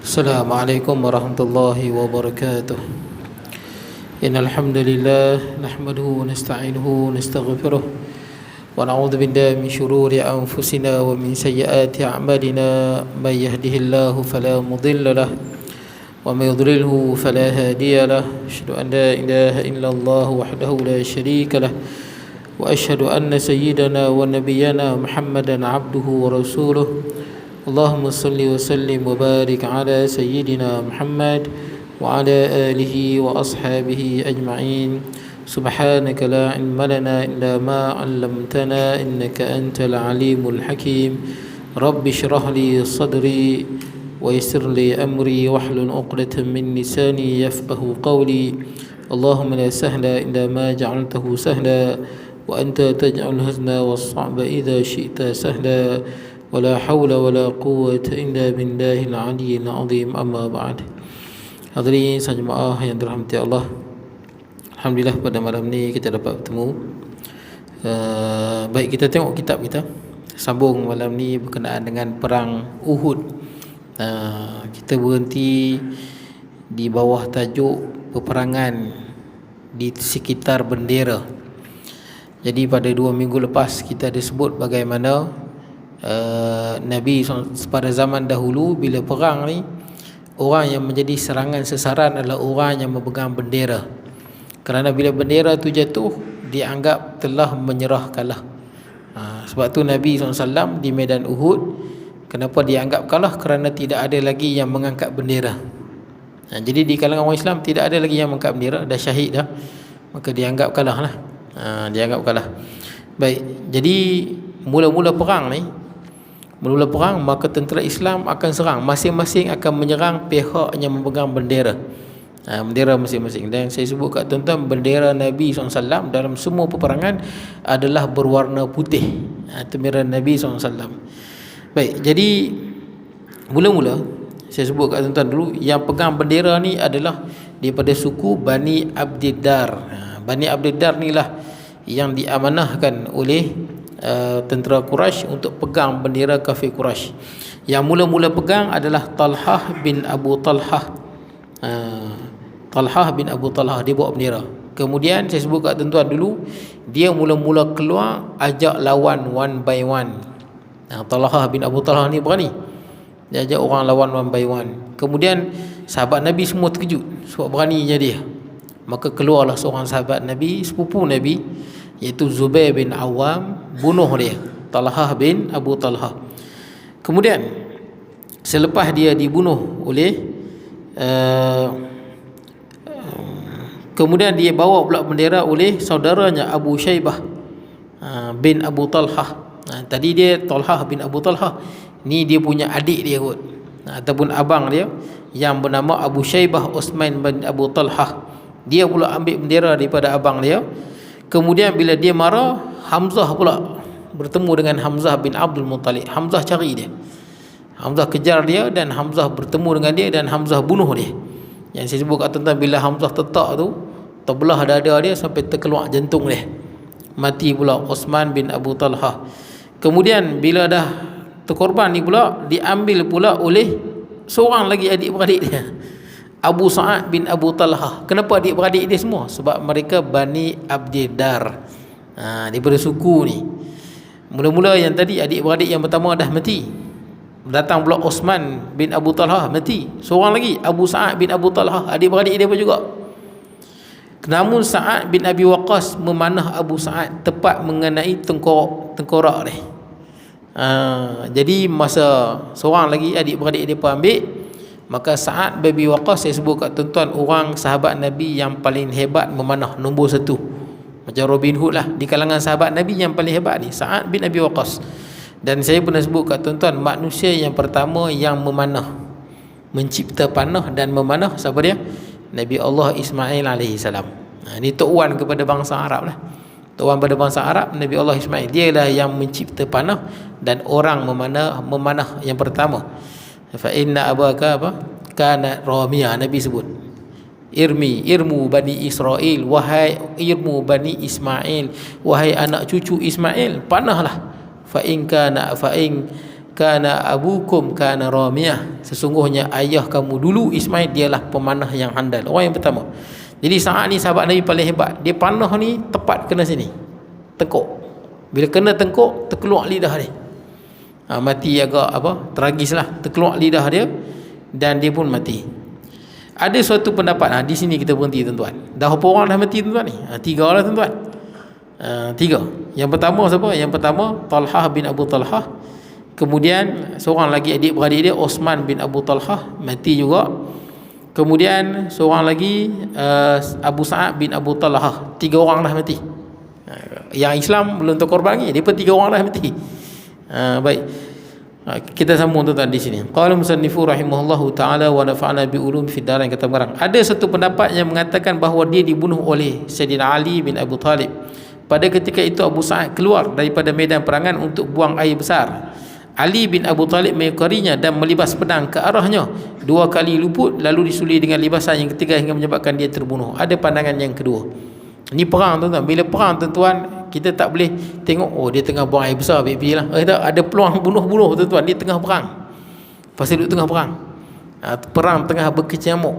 Assalamualaikum warahmatullahi wabarakatuh. Innal hamdalillah nahmaduhu wa nasta'inuhu wa nastaghfiruh wa na'udzu billahi min shururi anfusina wa min sayyiati a'malina. May yahdihillahu fala mudilla lahu wa may yudlilhu fala hadiya lahu. Asyhadu an la ilaha illallah wahdahu la syarika lahu wa asyhadu anna sayyidana wa nabiyyana Muhammadan 'abduhu wa rasuluh. Allahumma salli wa sallim wa barik ala sayyidina Muhammad wa ala alihi wa ashabihi ajma'in. Subhanaka la ilma lana illa ma 'allamtana innaka antal alimul hakim. Rabbi shrah li sadri wa yassir li amri wahlul 'uqdatam min lisani yafqahu qawli. Allahumma la sahla illa ma ja'altahu sahla wa anta taj'alul hazna was-sa'ba idza syi'ta sahla. Wala hawla wala quwwata illa billahil aliyyil azim. Amma ba'd. Hadirin sejemaah yang dirahmati Allah, alhamdulillah pada malam ni kita dapat bertemu. Baik, kita tengok kitab kita. Sambung malam ni berkenaan dengan perang Uhud. Kita berhenti di bawah tajuk peperangan di sekitar bendera. Jadi pada 2 minggu lepas kita ada sebut bagaimana Nabi pada zaman dahulu bila perang ni, orang yang menjadi serangan sasaran adalah orang yang memegang bendera. Kerana bila bendera tu jatuh, dianggap telah menyerah kalah. Sebab tu Nabi SAW di medan Uhud, kenapa dianggap kalah? Kerana tidak ada lagi yang mengangkat bendera. Jadi di kalangan orang Islam tidak ada lagi yang mengangkat bendera, dah syahid dah, maka dianggap kalah lah. Dianggap kalah. Baik, jadi mula-mula perang maka tentera Islam akan serang, masing-masing akan menyerang pihak yang memegang bendera. Bendera masing-masing. Dan saya sebut kat tuan-tuan, bendera Nabi SAW dalam semua peperangan adalah berwarna putih. Itu bendera Nabi SAW. Baik, jadi mula-mula saya sebut kat tuan-tuan dulu, yang pegang bendera ni adalah daripada suku Bani Abdiddar. Bani Abdiddar ni lah yang diamanahkan oleh tentera Quraisy untuk pegang bendera kafir Quraisy. Yang mula-mula pegang adalah Talhah bin Abu Talhah. Talhah bin Abu Talhah, dia bawa bendera. Kemudian saya sebut kat tuan-tuan dulu, dia mula-mula keluar ajak lawan one by one. Talhah bin Abu Talhah ni berani, dia ajak orang lawan one by one. Kemudian sahabat Nabi semua terkejut sebab beraninya dia. Maka keluarlah seorang sahabat Nabi, sepupu Nabi, iaitu Zubair bin Awam, bunuh dia, Talhah bin Abu Talhah. Kemudian selepas dia dibunuh oleh kemudian dia bawa pula bendera oleh saudaranya Abu Syaibah bin Abu Talhah. Tadi dia Talhah bin Abu Talhah, ni dia punya adik dia kot, ataupun abang dia, yang bernama Abu Syaibah Utsman bin Abu Talhah. Dia pula ambil bendera daripada abang dia. Kemudian bila dia marah, Hamzah pula bertemu dengan Hamzah bin Abdul Muttalib. Hamzah cari dia, Hamzah kejar dia, dan Hamzah bertemu dengan dia, dan Hamzah bunuh dia. Yang saya sebut kat tuan-tuan, bila Hamzah tetak tu, terbelah dada dia sampai terkeluar jantung dia, mati pula Utsman bin Abu Talhah. Kemudian bila dah terkorban ni pula, diambil pula oleh seorang lagi adik-beradik dia, Abu Sa'ad bin Abu Talhah. Kenapa adik-beradik dia semua? Sebab mereka Bani Abdiddar, daripada suku ni. Mula-mula yang tadi adik-beradik yang pertama dah mati, datang pula Utsman bin Abu Talhah, mati. Seorang lagi Abu Sa'ad bin Abu Talhah, adik-beradik dia pun juga. Namun Sa'ad bin Abi Waqqas memanah Abu Sa'ad tepat mengenai tengkorak dia. Jadi masa seorang lagi adik-beradik dia pun ambil, maka Sa'ad bin Abi Waqqas, saya sebut kat tuan-tuan, orang sahabat Nabi yang paling hebat memanah, nombor 1. Macam Robin Hood lah, di kalangan sahabat Nabi yang paling hebat ni Sa'ad bin Abi Waqqas. Dan saya pernah sebut kat tuan-tuan, manusia yang pertama yang memanah, mencipta panah dan memanah, siapa dia? Nabi Allah Ismail AS. Ini Tok Wan kepada bangsa Arab lah. Tok Wan pada bangsa Arab, Nabi Allah Ismail, dialah yang mencipta panah dan orang memanah yang pertama. Fa inna abaka kana ramiya, Nabi sebut, irmu Bani Israel, wahai irmu Bani Ismail, wahai anak cucu Ismail, panahlah. Fa in kana abukum kana ramiyah, sesungguhnya ayah kamu dulu Ismail dialah pemanah yang handal, orang yang pertama. Jadi saat ni sahabat Nabi paling hebat, dia panah ni tepat kena sini, tengkuk. Bila kena tengkuk, terkeluar lidah dia. Mati agak tragis lah, terkeluar lidah dia dan dia pun mati. Ada suatu pendapat, di sini kita berhenti tuan-tuan. Dah berapa orang dah mati tuan-tuan ni? 3 lah tuan-tuan. 3. Yang pertama siapa? Yang pertama Talhah bin Abu Talhah. Kemudian seorang lagi adik-beradik dia, Osman bin Abu Talhah, mati juga. Kemudian seorang lagi Abu Sa'ad bin Abu Talhah. 3 orang dah mati. Yang Islam belum terkorban lagi, dia pun 3 orang dah mati. Baik. Kita sambung tuan-tuan di sini. Qala musannifu rahimahullahu taala wa nafa'ana bi ulum fid darain, kata barang. Ada satu pendapat yang mengatakan bahawa dia dibunuh oleh Sayyidina Ali bin Abu Talib. Pada ketika itu Abu Sa'ad keluar daripada medan perangan untuk buang air besar. Ali bin Abu Talib mengikarinya dan melibas pedang ke arahnya. 2 kali luput, lalu disuli dengan libasan yang ketiga hingga menyebabkan dia terbunuh. Ada pandangan yang kedua. Ini perang tuan-tuan. Bila perang tuan-tuan, kita tak boleh tengok dia tengah buang air besar, baik-baik lah. Ada peluang bunuh tuan-tuan, dia tengah perang. Pasal duduk tengah perang. Perang tengah berkecamuk.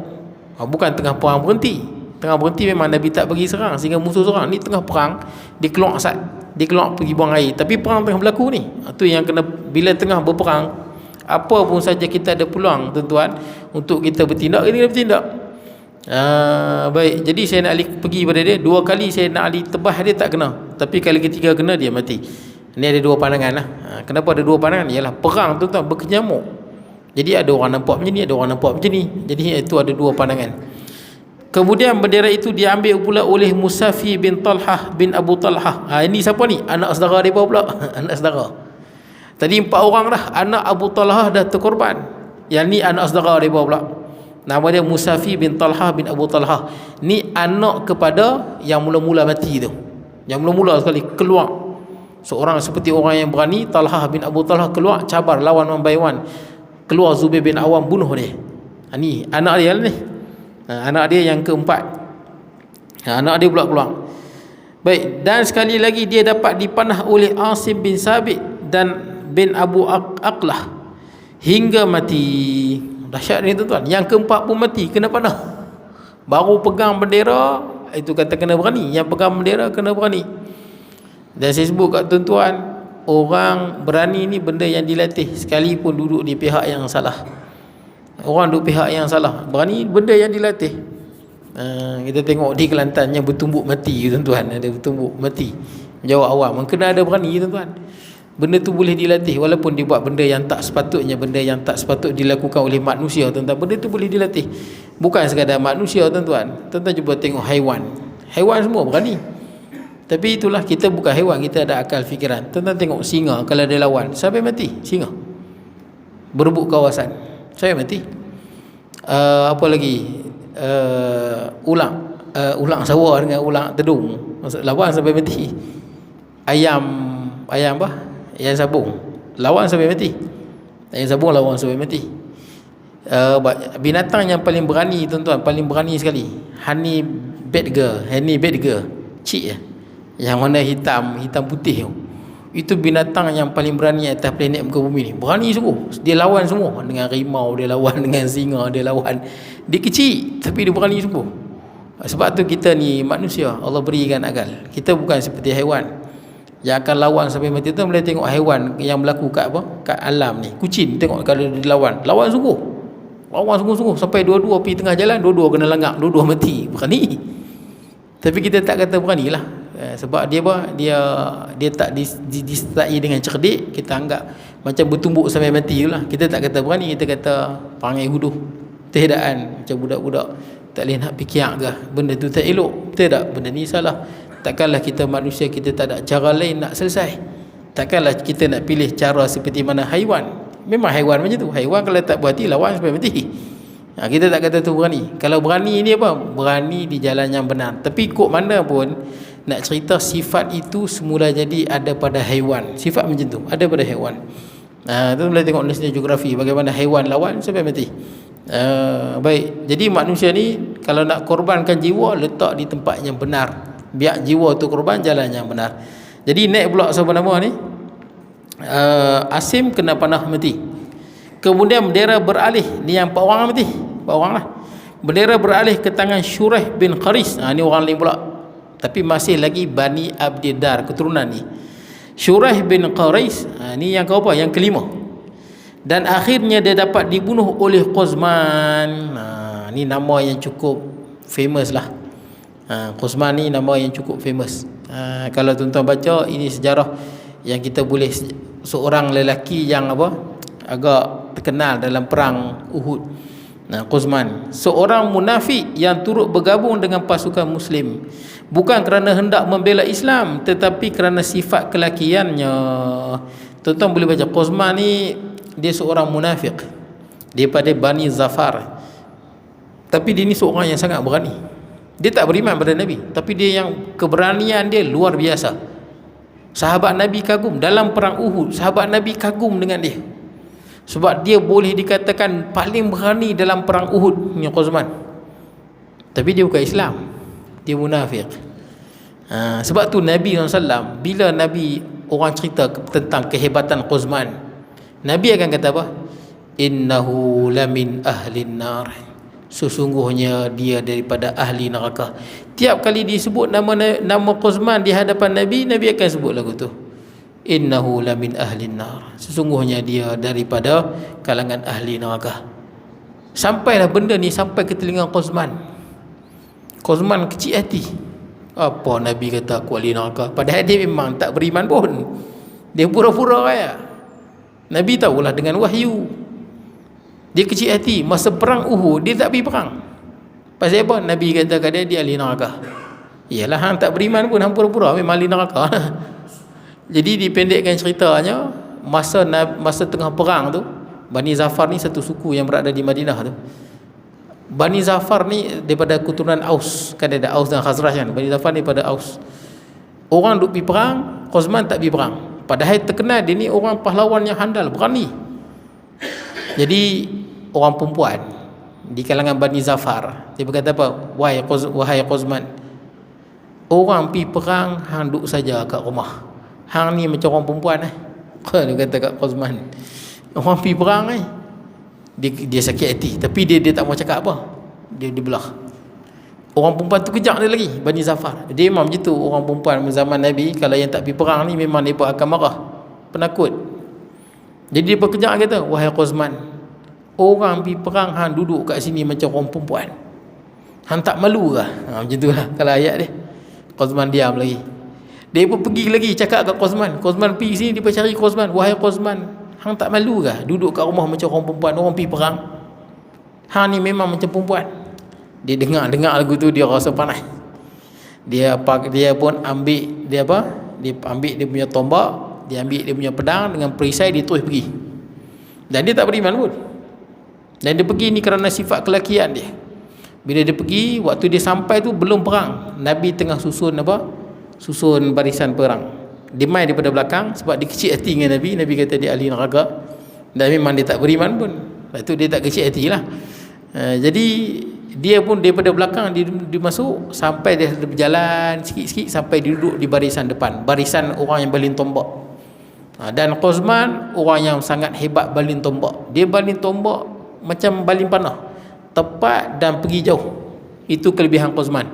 Bukan tengah perang berhenti. Tengah berhenti memang Nabi tak bagi serang sehingga musuh serang. Ni tengah perang, dia keluar asal, dia keluar pergi buang air. Tapi perang tengah berlaku ni. Itu yang kena, bila tengah berperang, apa pun saja kita ada peluang tuan-tuan untuk kita bertindak, kita kena bertindak. Baik, jadi Sayyidina Ali pergi pada dia 2 kali, Sayyidina Ali tebas dia tak kena, tapi kali ketiga kena, dia mati. Ini ada 2 pandangan lah. Kenapa ada 2 pandangan? Ialah perang tuan-tuan berkenyamuk. Jadi ada orang nampak macam ni, ada orang nampak macam ni. Jadi itu ada 2 pandangan. Kemudian bendera itu diambil pula oleh Musafi bin Talhah bin Abu Talhah. Ini siapa ni? Anak saudara dia pula. Anak saudara. Tadi 4 orang dah, anak Abu Talhah dah terkorban. Yang ni anak saudara dia pula. Nama dia Musafi bin Talhah bin Abu Talhah. Ni anak kepada yang mula-mula mati tu. Yang mula-mula sekali keluar. Seorang seperti orang yang berani, Talhah bin Abu Talhah keluar, cabar lawan one by one. Keluar Zubair bin Awam, bunuh dia. Ni anak dia ni. Anak dia yang keempat. Anak dia pula keluar. Baik, dan sekali lagi dia dapat dipanah oleh Asim bin Sabit dan bin Abu Aqlah hingga mati. Dahsyat ni tuan-tuan. Yang keempat pun mati, kena panah. Baru pegang bendera, itu kata kena berani. Yang pegang bendera kena berani. Dan saya sebut kat tuan-tuan, orang berani ni benda yang dilatih, sekalipun duduk di pihak yang salah. Orang duduk pihak yang salah, berani benda yang dilatih. Kita tengok di Kelantan yang bertumbuk mati tuan-tuan, ada bertumbuk mati. Jawab awam, kena ada berani tuan-tuan. Benda tu boleh dilatih, walaupun dia buat benda yang tak sepatutnya, benda yang tak sepatut dilakukan oleh manusia tuan-tuan. Benda tu boleh dilatih. Bukan sekadar manusia tuan-tuan. Tuan-tuan cuba tengok haiwan. Haiwan semua berani. Tapi itulah, kita bukan haiwan, kita ada akal fikiran. Tuan-tuan tengok singa, kalau dia lawan, sampai mati singa. Berebut kawasan, sampai mati. Apa lagi? Ulang sawah dengan ulang tedung, lawan sampai mati. Ayam apa? Ayam sabung, lawan sampai mati. Ayam sabung lawan sampai mati. Binatang yang paling berani tuan-tuan, paling berani sekali, honey badger, cik yang warna hitam putih tu. Itu binatang yang paling berani atas planet muka bumi ni. Berani sungguh. Dia lawan semua. Dengan rimau dia lawan, dengan singa dia lawan. Dia kecil tapi dia berani sungguh. Sebab tu kita ni manusia, Allah berikan akal. Kita bukan seperti haiwan yang akan lawan sampai mati. Tu boleh tengok haiwan yang berlaku kat kat alam ni. Kucing tengok kalau dia lawan sungguh. Lawan sungguh-sungguh sampai dua-dua pergi tengah jalan, dua-dua kena langgar, dua-dua mati. Berani. Tapi kita tak kata beranilah. Sebab dia tak disertai dengan cerdik. Kita anggap macam bertumbuk sampai mati tu lah. Kita tak kata berani, kita kata perangai huduh, tiadaan, macam budak-budak tak boleh nak fikir ke, benda tu tak elok. Betul tak? Benda ni salah. Takkanlah kita manusia, kita tak ada cara lain nak selesai. Takkanlah kita nak pilih cara seperti mana haiwan. Memang haiwan macam tu. Haiwan kalau tak berhati, lawan sampai mati. Kita tak kata tu berani. Kalau berani ni apa? Berani di jalan yang benar. Tapi kok mana pun nak cerita, sifat itu semula jadi ada pada haiwan. Sifat macam tu ada pada haiwan. Tu boleh tengok National Geography bagaimana haiwan lawan sampai mati. Baik, jadi manusia ni kalau nak korbankan jiwa, letak di tempat yang benar. Biar jiwa tu korban, jalan yang benar. Jadi naik pula siapa nama ni? Asim kena panah mati. Kemudian bendera beralih, ni yang 4 orang mati, 4 orang lah. Bendera beralih ke tangan Syuraih bin Qaris. Ni orang lain pula, tapi masih lagi Bani Abdiddar, keturunan ni. Syuraih bin Qaris, ni yang keberapa? Yang kelima. Dan akhirnya dia dapat dibunuh oleh Quzman. Ni nama yang cukup famous lah. Quzman ni nama yang cukup famous. Kalau tuan-tuan baca, ini sejarah yang kita boleh, seorang lelaki yang agak terkenal dalam perang Uhud. Quzman, seorang munafik yang turut bergabung dengan pasukan muslim, bukan kerana hendak membela Islam, tetapi kerana sifat kelakiannya. Tuan-tuan boleh baca, Quzman ni dia seorang munafik daripada Bani Zafar, tapi dia ni seorang yang sangat berani. Dia tak beriman pada Nabi, tapi dia yang keberanian dia luar biasa. Sahabat Nabi kagum dalam perang Uhud, sahabat Nabi kagum dengan dia, sebab dia boleh dikatakan paling berani dalam perang Uhud ni Quzman. Tapi dia bukan Islam, dia munafik. Sebab tu Nabi SAW, bila Nabi orang cerita tentang kehebatan Quzman, Nabi akan kata apa? Innahu lamin ahlin nar, sesungguhnya dia daripada ahli neraka. Tiap kali disebut nama Quzman di hadapan Nabi, Nabi akan sebut lagu tu, innahu lamin ahlin nar, sesungguhnya dia daripada kalangan ahli neraka. Sampailah benda ni sampai ke telinga Quzman. Quzman kecil hati. Apa Nabi kata aku ahli neraka, padahal dia memang tak beriman pun. Dia pura-pura kaya. Nabi tahulah dengan wahyu. Dia kecil hati. Masa perang Uhud dia tak pergi perang. Pasal apa? Nabi kata kat dia ahli neraka. Yalah, hang tak beriman pun, hang pura-pura memang ahli neraka. Jadi dipendekkan ceritanya, masa tengah perang tu, Bani Zafar ni satu suku yang berada di Madinah tu. Bani Zafar ni daripada keturunan Aus, kan ada Aus dan Khazraj kan. Bani Zafar ni pada Aus. Orang duk pergi perang, Quzman tak pergi perang. Padahal terkenal dia ni orang pahlawan yang handal, berani. Jadi orang perempuan di kalangan Bani Zafar, dia berkata apa? Wahai Quzman, orang pergi perang, hang duduk saja kat rumah. Hang ni macam orang perempuan dia kata kat Quzman. Orang pergi perang dia sakit hati, tapi dia tak mau cakap apa. Dia belah. Orang perempuan tu kejak dia lagi, Bani Zafar. Dia memang macam tu orang perempuan zaman Nabi, kalau yang tak pergi perang ni memang dia akan marah, penakut. Jadi dia berkejak kata, wahai Quzman, orang pergi perang, hang duduk kat sini macam orang perempuan. Hang tak malu ke? Macam tu lah kalau ayat dia. Quzman diam lagi. Dia pun pergi lagi cakap kat Quzman. Quzman pergi sini, dia pun cari Quzman. Wahai Quzman, hang tak malu ke duduk kat rumah macam orang perempuan? Orang pergi perang, hang ni memang macam perempuan. Dia dengar lagu tu, dia rasa panas. Dia pun ambil dia ambil dia punya tombak, dia ambil dia punya pedang dengan perisai, dia terus pergi. Dan dia tak beriman pun. Dan dia pergi ni kerana sifat kelakian dia. Bila dia pergi, waktu dia sampai tu belum perang. Nabi tengah susun barisan perang. Dia mai daripada belakang sebab dia kecil hati dengan Nabi. Nabi kata dia ahli neraka, dan memang dia tak beriman pun. Lepas tu dia tak kecil hatilah. Jadi dia pun daripada belakang dia masuk, sampai dia berjalan sikit-sikit sampai dia duduk di barisan depan, barisan orang yang baling tombak. Dan Quzman orang yang sangat hebat baling tombak. Dia baling tombak macam baling panah, tepat dan pergi jauh. Itu kelebihan Quzman.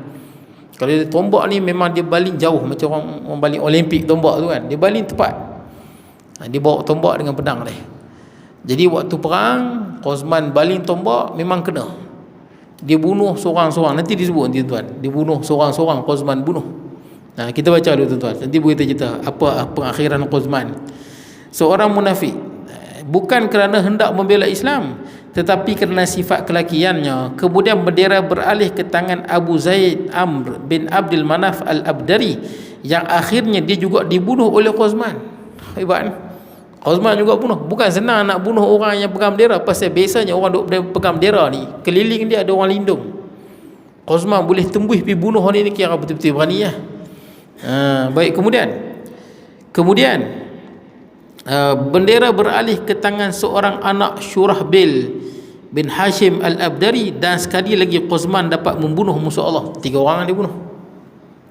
Kalau dia tombak ni memang dia baling jauh, macam orang baling Olimpik tombak tu kan. Dia baling tepat. Dia bawa tombak dengan pedang dia. Jadi waktu perang, Quzman baling tombak memang kena. Dia bunuh seorang-seorang. Nanti disebut tuan-tuan, dia bunuh seorang-seorang. Quzman bunuh. Kita baca dulu tuan-tuan, nanti boleh cerita apa pengakhiran Quzman. Seorang munafik, bukan kerana hendak membela Islam, tetapi kerana sifat kelakiannya. Kemudian bendera beralih ke tangan Abu Zaid Amr bin Abdul Manaf al-Abdari, yang akhirnya dia juga dibunuh oleh Quzman. Hebat. Quzman juga bunuh. Bukan senang nak bunuh orang yang pegang bendera, pasal biasanya orang duk pegang bendera ni, keliling dia ada orang lindung. Quzman boleh tembus pergi bunuh orang ni, kira betul-betul berani lah. Baik, kemudian bendera beralih ke tangan seorang anak Syurahbil bin Hashim al-Abdari, dan sekali lagi Quzman dapat membunuh musuh Allah. 3 orang dia bunuh.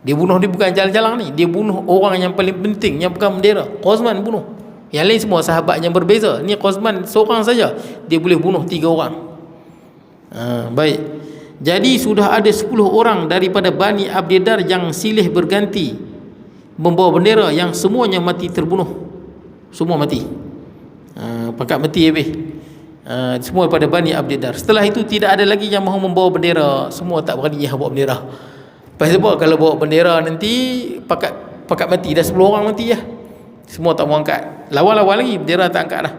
Dia bunuh, dia bukan jalan-jalan ni, dia bunuh orang yang paling penting yang pegang bendera. Quzman bunuh. Yang lain semua sahabat yang berbeza. Ni Qazman seorang saja dia boleh bunuh 3 orang. Baik. Jadi sudah ada 10 orang daripada Bani Abdiddar yang silih berganti membawa bendera, yang semuanya mati terbunuh. Semua mati. Pangkat mati habis. Semua pada Bani Abdiddar. Setelah itu tidak ada lagi yang mahu membawa bendera. Semua tak berani yang bawa bendera. Pasal apa? Kalau bawa bendera nanti pakat mati dah 10 orang mati lah. Semua tak mau angkat. Lawan-lawan lagi bendera tak angkat dah.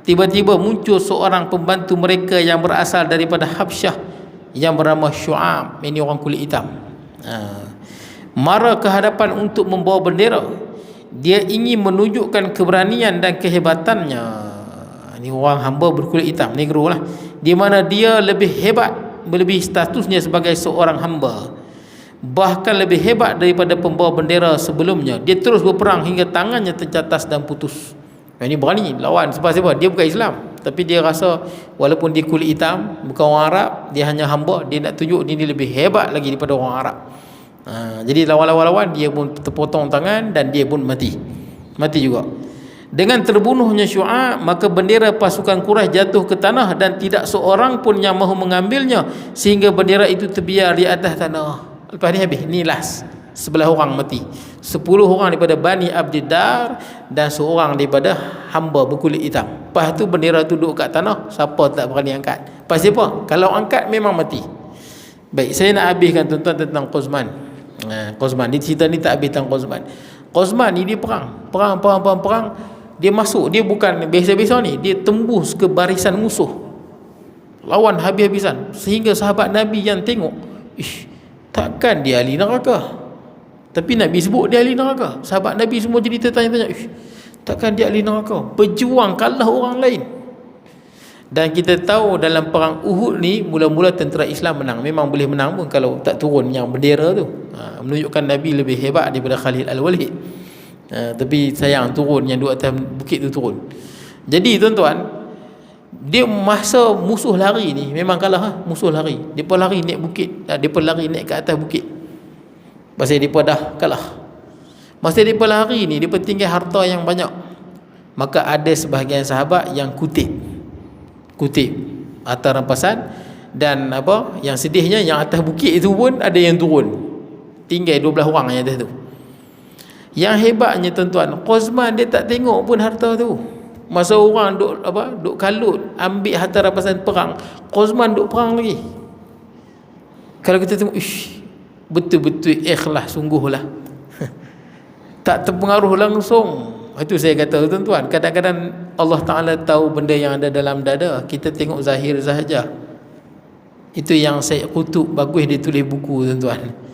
Tiba-tiba muncul seorang pembantu mereka yang berasal daripada Habsyah yang bernama Syu'ab. Ini orang kulit hitam. Mara ke hadapan untuk membawa bendera. Dia ingin menunjukkan keberanian dan kehebatannya. Ini orang hamba berkulit hitam, negro lah, di mana dia lebih hebat, melebihi statusnya sebagai seorang hamba, bahkan lebih hebat daripada pembawa bendera sebelumnya. Dia terus berperang hingga tangannya tercatas dan putus. Ini berani lawan. Sebab dia bukan Islam, tapi dia rasa walaupun dia kulit hitam, bukan orang Arab, dia hanya hamba, dia nak tunjuk dia lebih hebat lagi daripada orang Arab. Jadi lawan-lawan dia pun terpotong tangan dan dia pun mati juga. Dengan terbunuhnya Syu'ab, maka bendera pasukan Quraisy jatuh ke tanah dan tidak seorang pun yang mahu mengambilnya, sehingga bendera itu terbiar di atas tanah. Lepas ni habis. Ni last 11 orang mati. 10 orang daripada Bani Abdiddar dan seorang daripada hamba berkulit hitam. Lepas tu bendera tu duduk kat tanah, siapa tak berani angkat. Pasal apa? Kalau angkat memang mati. Baik, saya nak habiskan tuan-tuan tentang Qazman. Qazman ni, cerita ni tak habis tentang Qazman. Qazman ni dia perang. Dia masuk, dia bukan biasa-biasa ni, dia tembus ke barisan musuh, lawan habis-habisan, sehingga sahabat Nabi yang tengok, takkan dia ahli neraka, tapi Nabi sebut dia ahli neraka. Sahabat Nabi semua jadi tertanya-tanya, takkan dia ahli neraka, berjuang kalah orang lain. Dan kita tahu dalam perang Uhud ni, mula-mula tentera Islam menang. Memang boleh menang pun kalau tak turun yang bendera tu. Menunjukkan Nabi lebih hebat daripada Khalid Al-Walid. Tapi sayang turun, yang duduk atas bukit tu turun. Jadi tuan-tuan, dia masa musuh lari ni memang kalah. Musuh lari, depa lari naik bukit, depa lari naik ke atas bukit, pasal depa dah kalah. Masa depa lari ni, depa tinggal harta yang banyak. Maka ada sebahagian sahabat yang kutip atas rampasan. Dan yang sedihnya, yang atas bukit itu pun ada yang turun, tinggal 12 orang yang atas tu. Yang hebatnya tuan-tuan, Qazman dia tak tengok pun harta tu. Masa orang duk kalut ambil harta rampasan perang, Qazman duk perang lagi. Kalau kita tengok, betul-betul ikhlas sungguhlah. Tak terpengaruh langsung. Itu saya kata tuan-tuan, kadang-kadang Allah Ta'ala tahu benda yang ada dalam dada, kita tengok zahir sahaja. Itu yang Syekh Qutb bagus dia tulis buku tuan-tuan.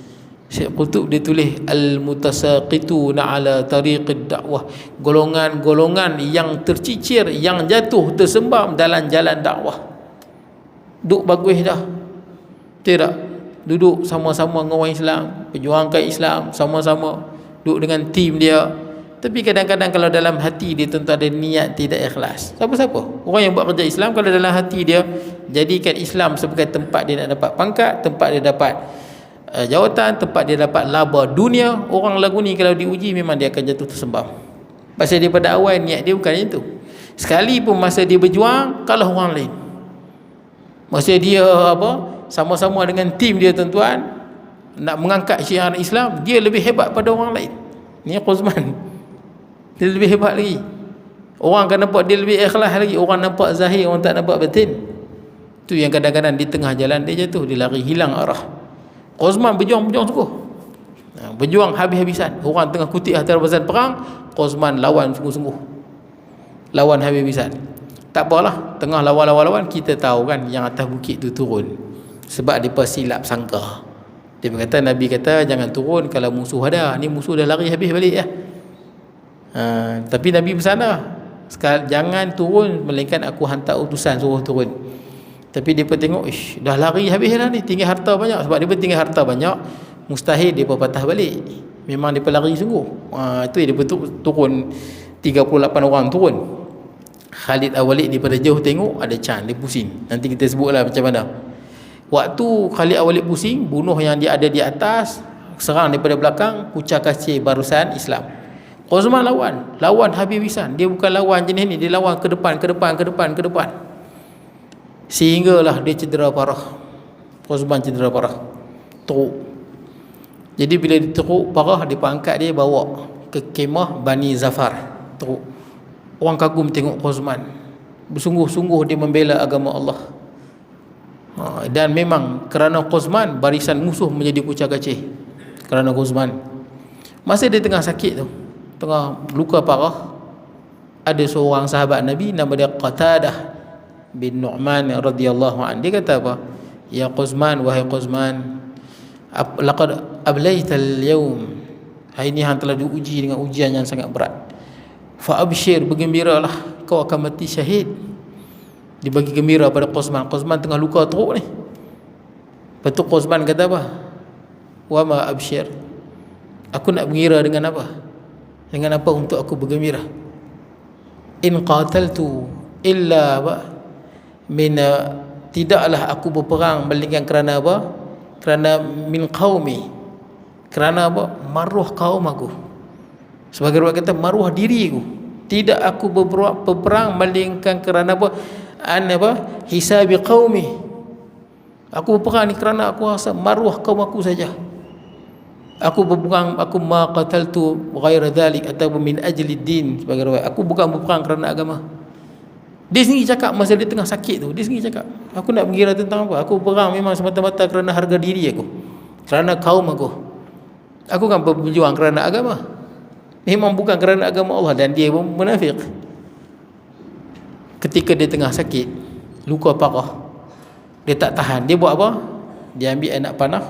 Syekh Qutb dia tulis Al-Mutasaqituna ala tariqid dakwah, golongan-golongan yang tercicir, yang jatuh tersembam dalam jalan dakwah. Duk bagus dah, tidak duduk sama-sama dengan orang Islam, perjuangkan Islam sama-sama, duduk dengan tim dia. Tapi kadang-kadang kalau dalam hati dia tentu ada niat tidak ikhlas. Siapa-siapa orang yang buat kerja Islam, kalau dalam hati dia jadikan Islam sebagai tempat dia nak dapat pangkat, tempat dia dapat jawatan, tempat dia dapat laba dunia, orang lagu ni kalau diuji memang dia akan jatuh tersembam. Pasal daripada awal niat dia bukan itu. Sekali pun masa dia berjuang kalah orang lain, masa dia sama-sama dengan tim dia tuan-tuan nak mengangkat syiar Islam, dia lebih hebat pada orang lain. Ni Qazman, dia lebih hebat lagi. Orang akan nampak dia lebih ikhlas lagi. Orang nampak zahir, orang tak nampak batin. Tu yang kadang-kadang di tengah jalan dia jatuh, dia lari hilang arah. Qazman berjuang sungguh, berjuang habis-habisan. Orang tengah kutip harta rampasan perang, Qazman lawan sungguh-sungguh, lawan habis-habisan. Tak apalah, tengah lawan, kita tahu kan yang atas bukit tu turun sebab dia silap sangka. Dia berkata, Nabi kata jangan turun kalau musuh ada. Ni musuh dah lari habis balik ya. Tapi Nabi bersana, jangan turun melainkan aku hantar utusan suruh turun. Tapi dia pun tengok, dah lari habis dah ni, tinggal harta banyak. Sebab dia pun tinggal harta banyak, mustahil dia pun patah balik. Memang dia pun lari sungguh. Itu dia pun turun, 38 orang turun. Khalid Al-Walid daripada jauh tengok, ada can, dia pusing. Nanti kita sebutlah macam mana. Waktu Khalid Al-Walid pusing, bunuh yang dia ada di atas, serang daripada belakang, kucar kacir barisan Islam. Quzman lawan habis-habisan. Dia bukan lawan jenis ni, dia lawan ke depan. Sehinggalah dia cedera parah. Quzman cedera parah, teruk. Jadi bila dia teruk parah, dia angkat dia bawa ke kemah Bani Zafar. Teruk. Orang kagum tengok Quzman, bersungguh-sungguh dia membela agama Allah. Dan memang kerana Quzman, barisan musuh menjadi kucak kacir. Kerana Quzman, masa dia tengah sakit tu, tengah luka parah, ada seorang sahabat Nabi nama dia Qatadah bin Nu'man radhiyallahu anhu. Dia kata apa? Ya Quzman, wahai Quzman, laqad ablaita al-yawm, hari ini hang telah diuji dengan ujian yang sangat berat. Fa abshir, bergembiralah, kau akan mati syahid. Dibagi gembira pada Quzman. Quzman tengah luka teruk ni. Lepas tu Quzman kata apa? Wa ma abshir, aku nak bergembira dengan apa? Dengan apa untuk aku bergembira? In qataltu illa min, tidaklah aku berperang melainkan kerana apa? Kerana min qaumi, kerana apa? Maruah kaum aku. Sebagai orang kata maruah diriku. Tidak aku berperang melainkan kerana apa? Hisabi qaumi. Aku berperang ni kerana aku rasa maruah kaum aku saja. Aku berperang, aku ma qataltu ghaira dhalik, ataupun min ajli din. Sebagai riwayat, aku bukan berperang kerana agama. Dia sendiri cakap masa dia tengah sakit tu, dia sendiri cakap, aku nak mengira tentang apa? Aku berperang memang semata-mata kerana harga diri aku, kerana kaum aku. Aku kan berjuang kerana agama, memang bukan kerana agama Allah. Dan dia pun munafik. Ketika dia tengah sakit, luka parah, dia tak tahan. Dia buat apa? Dia ambil anak panah,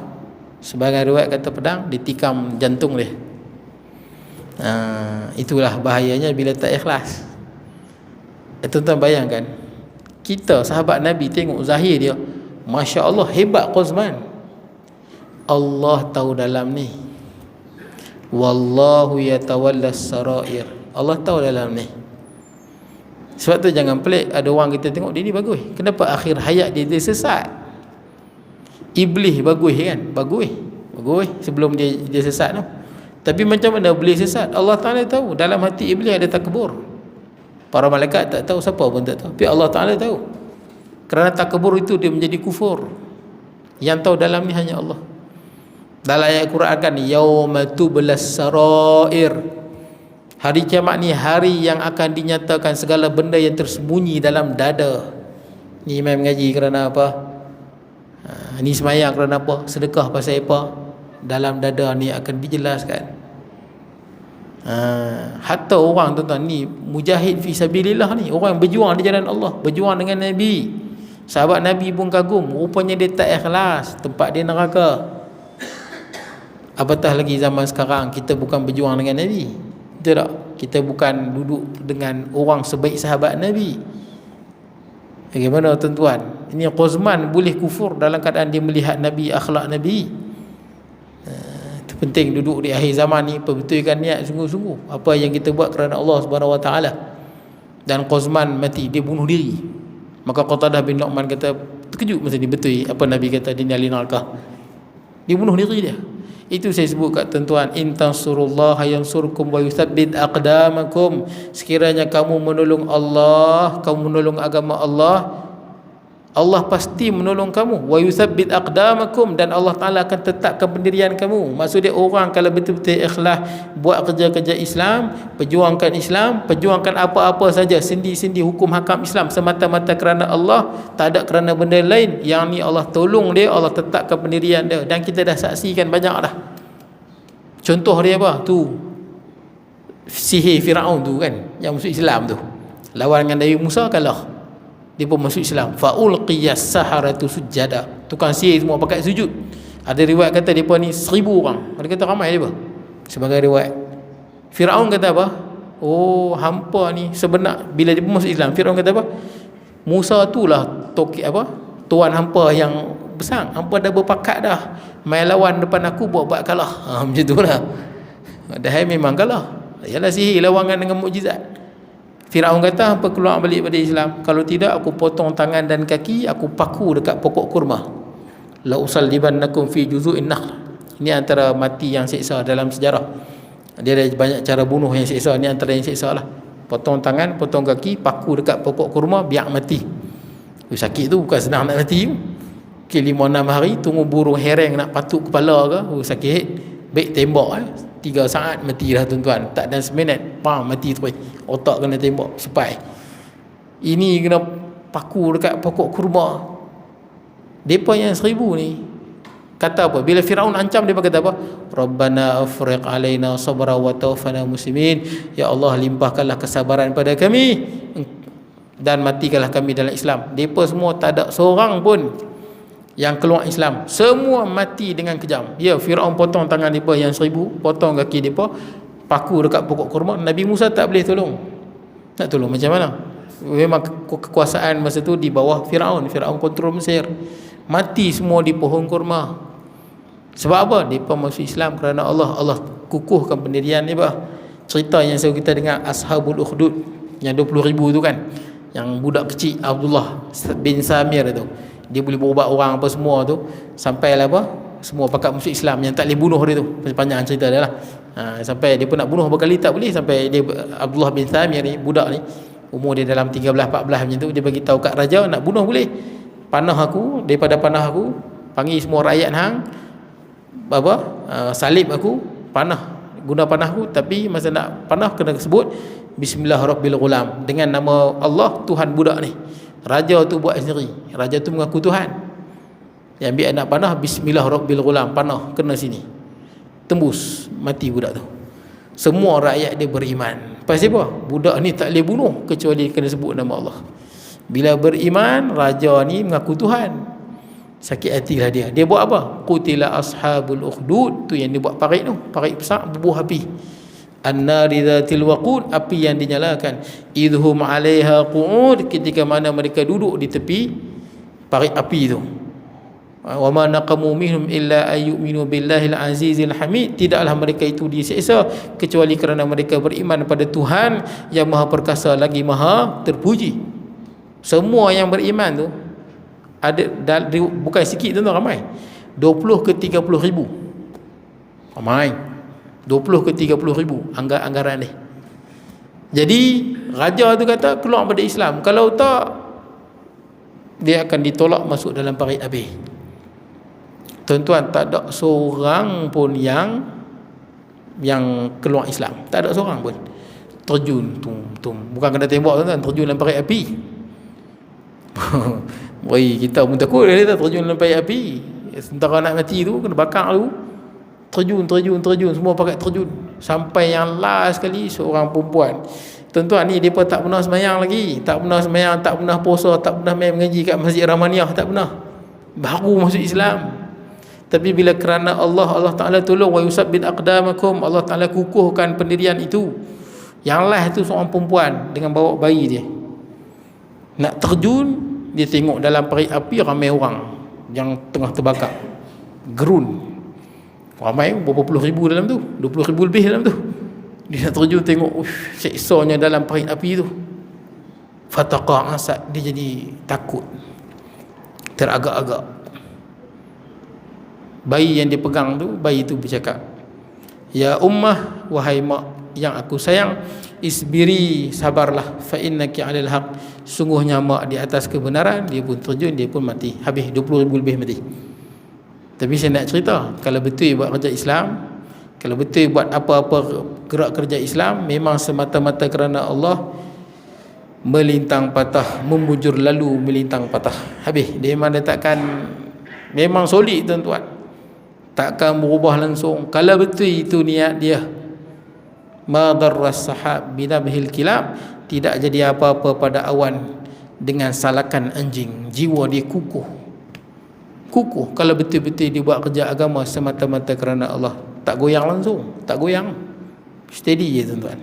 sebagai riwayat kata pedang, ditikam jantung dia. Itulah bahayanya bila tak ikhlas. Tuan-tuan bayangkan, kita sahabat Nabi tengok zahir dia, Masya Allah, hebat Quzman. Allah tahu dalam ni. Wallahu yatawallas sarair, Allah tahu dalam ni. Sebab tu jangan pelik ada orang kita tengok dia ni bagus, kenapa akhir hayat dia sesat? Iblis bagus kan? Bagus sebelum dia sesat tu. Tapi macam mana boleh sesat? Allah Ta'ala tahu. Dalam hati iblis ada takbur. Para malaikat tak tahu, siapa pun tak tahu, tapi Allah Ta'ala tahu. Kerana takbur itu dia menjadi kufur. Yang tahu dalam ni hanya Allah. Dalam ayat Quran kan, yauma tublas sarair, hari kiamat ni hari yang akan dinyatakan segala benda yang tersembunyi dalam dada. Ni imam mengaji kerana apa? Ni semayang kerana apa? Sedekah pasal apa? Dalam dada ni akan dijelaskan. Hatta orang tuan-tuan ni mujahid fi sabilillah ni, orang yang berjuang di jalan Allah, berjuang dengan Nabi, sahabat Nabi pun kagum, rupanya dia tak ikhlas, tempat dia neraka. Apatah lagi zaman sekarang, kita bukan berjuang dengan Nabi, betul tak? Kita bukan duduk dengan orang sebaik sahabat Nabi. Bagaimana tuan-tuan? Ini Quzman boleh kufur dalam keadaan dia melihat Nabi, akhlak Nabi. Penting duduk di akhir zaman ni, perbetulkan niat sungguh-sungguh apa yang kita buat kerana Allah Subhanahu Wa Taala. Dan Quzman mati, dia bunuh diri. Maka Qatadah bin Nu'man kata, terkejut masa ni, betul apa Nabi kata dia ni ahli neraka. Dia bunuh diri dia. Itu saya sebut kat tuan-tuan, in tansurullaha yansurkum wa yuthabbit aqdamakum. Sekiranya kamu menolong Allah, kamu menolong agama Allah, Allah pasti menolong kamu. Wa yuthabbit aqdamakum, dan Allah Ta'ala akan tetapkan pendirian kamu. Maksudnya orang kalau betul-betul ikhlas buat kerja-kerja Islam, perjuangkan apa-apa saja, sendi-sendi hukum hakam Islam semata-mata kerana Allah, tak ada kerana benda lain, yang ni Allah tolong dia, Allah tetapkan pendirian dia. Dan kita dah saksikan banyak dah. Contoh dia apa? Tu sihir Firaun tu kan, yang masuk Islam tu, lawan dengan Nabi Musa kalah, dia pun masuk Islam. Faulqiyas saharatu sujada, tukang sihir semua pakai sujud. Ada riwayat kata depa ni 1000 orang, ada kata ramai depa. Sebagai riwayat, Firaun kata apa? Oh, hampa ni sebenar. Bila dia masuk Islam, Firaun kata apa? Musa itulah tuan hampa yang besar. Hampa dah berpakat dah, main lawan depan aku buat kalah. Macam tu lah. Dah memang kalah. Yalah sihir lawangan dengan mukjizat. Firaun kata, hampa keluar balik pada Islam. Kalau tidak, aku potong tangan dan kaki, aku paku dekat pokok kurma. La usallibannakum fi juzu'in nakhl. Ini antara mati yang seksa dalam sejarah. Dia ada banyak cara bunuh yang seksa. Ni antara yang seksa lah. Potong tangan, potong kaki, paku dekat pokok kurma, biar mati. Sakit tu bukan senang nak mati. 5-6 hari tunggu burung hereng nak patuk kepala ke, sakit. Baik tembak 3 saat mati dah tuan-tuan. Tak dan seminit, mati terus. Otak kena tembak, sepai. Ini kena paku dekat pokok kurma. Depa yang 1000 ni kata apa? Bila Firaun ancam, dia kata apa? Rabbana afriq alaina sabra wa tawaffana muslimin. Ya Allah, limpahkanlah kesabaran pada kami dan matikanlah kami dalam Islam. Depa semua tak ada seorang pun yang keluar Islam. Semua mati dengan kejam. Ya, Firaun potong tangan depa yang 1000, potong kaki depa, paku dekat pokok kurma. Nabi Musa tak boleh tolong. Nak tolong macam mana? Memang kekuasaan masa tu di bawah Firaun. Firaun kontrol Mesir. Mati semua di pohon kurma. Sebab apa? Mereka masuk Islam kerana Allah kukuhkan pendirian ni bah. Cerita yang saya kita dengar Ashabul Ukhdud yang 20,000 tu kan, yang budak kecil Abdullah bin Samir tu, dia boleh berubat orang apa semua tu, sampailah apa, semua pakat masuk Islam, yang tak boleh bunuh dia tu. Panjang cerita dia lah. Sampai dia pun nak bunuh berkali tak boleh, sampai dia Abdullah bin Samir ni, budak ni umur dia dalam 13-14 macam tu, dia bagi tahu kat raja, nak bunuh boleh, panah aku, daripada panah aku panggil semua rakyat hang salib aku, guna panahku, tapi masa nak panah kena sebut Bismillah Rabbil Ghulam, dengan nama Allah Tuhan budak ni. Raja tu buat sendiri, raja tu mengaku Tuhan. Yang ambil anak panah, Bismillah Rabbil Ghulam, panah kena sini, tembus, mati budak tu. Semua rakyat dia beriman. Pasal apa? Budak ni tak boleh bunuh kecuali kena sebut nama Allah. Bila beriman, raja ni mengaku Tuhan. Sakit hatilah dia. Dia buat apa? Qutila ashabul ukhdud, tu yang dia buat parit tu, parit besar berbuah api. An-nari dzatil waqud, api yang dinyalakan. Idhum 'alaiha qu'ud, ketika mana mereka duduk di tepi parit api tu. Wa ma naqamu minhum illa ayyuminu billahil azizil hamid, tidaklah mereka itu diseksa kecuali kerana mereka beriman pada Tuhan yang Maha Perkasa lagi Maha terpuji. Semua yang beriman tu ada, bukan sikit tu, ramai 20 ke 30 ribu, ramai 20 ke 30 ribu anggaran ni. Jadi raja tu kata keluar pada Islam, kalau tak dia akan ditolak masuk dalam parit api. Tuan-tuan, tak ada seorang pun yang keluar Islam, tak ada seorang pun. Terjun tum, bukan kena tembak tuan-tuan, terjun dalam parit api. Woi, kita pun takut dia terjun dalam parit api. Sementara nak mati tu kena bakar dulu. Terjun, semua pakai terjun. Sampai yang last sekali seorang perempuan. Tuan-tuan ni depa tak pernah sembahyang lagi, tak pernah puasa, tak pernah main mengaji kat Masjid Rahmaniah, tak pernah. Baru masuk Islam. Tapi bila kerana Allah Taala tolong, wa yusabbit aqdamakum, Allah Taala kukuhkan pendirian itu. Yang last tu seorang perempuan dengan bawa bayi dia. Nak terjun, dia tengok dalam parit api ramai orang yang tengah terbakar, gerun, ramai berapa puluh ribu dalam tu, 20 ribu lebih dalam tu. Dia nak terjun tengok, seksanya dalam parit api tu. Fataqa asad, dia jadi takut, teragak-agak. Bayi yang dia pegang tu, bayi tu bercakap, ya ummah, wahai mak yang aku sayang, isbiri, sabarlah, fa innaki 'alal haq, sungguhnya mak di atas kebenaran. Dia pun terjun, dia pun mati, habis 20 ribu lebih mati. Tapi saya nak cerita, kalau betul buat kerja Islam, kalau betul buat apa-apa gerak kerja Islam, memang semata-mata kerana Allah, melintang patah, membujur lalu melintang patah, habis. Dia memang letakkan, memang solid tuan-tuan, takkan berubah langsung. Kalau betul itu niat dia, ma darras sahab binabhil kilab, tidak jadi apa-apa pada awan dengan salakan anjing. Jiwa dia kukuh. Kalau betul-betul dia buat kerja agama semata-mata kerana Allah, tak goyang langsung, tak goyang, steady je tuan-tuan.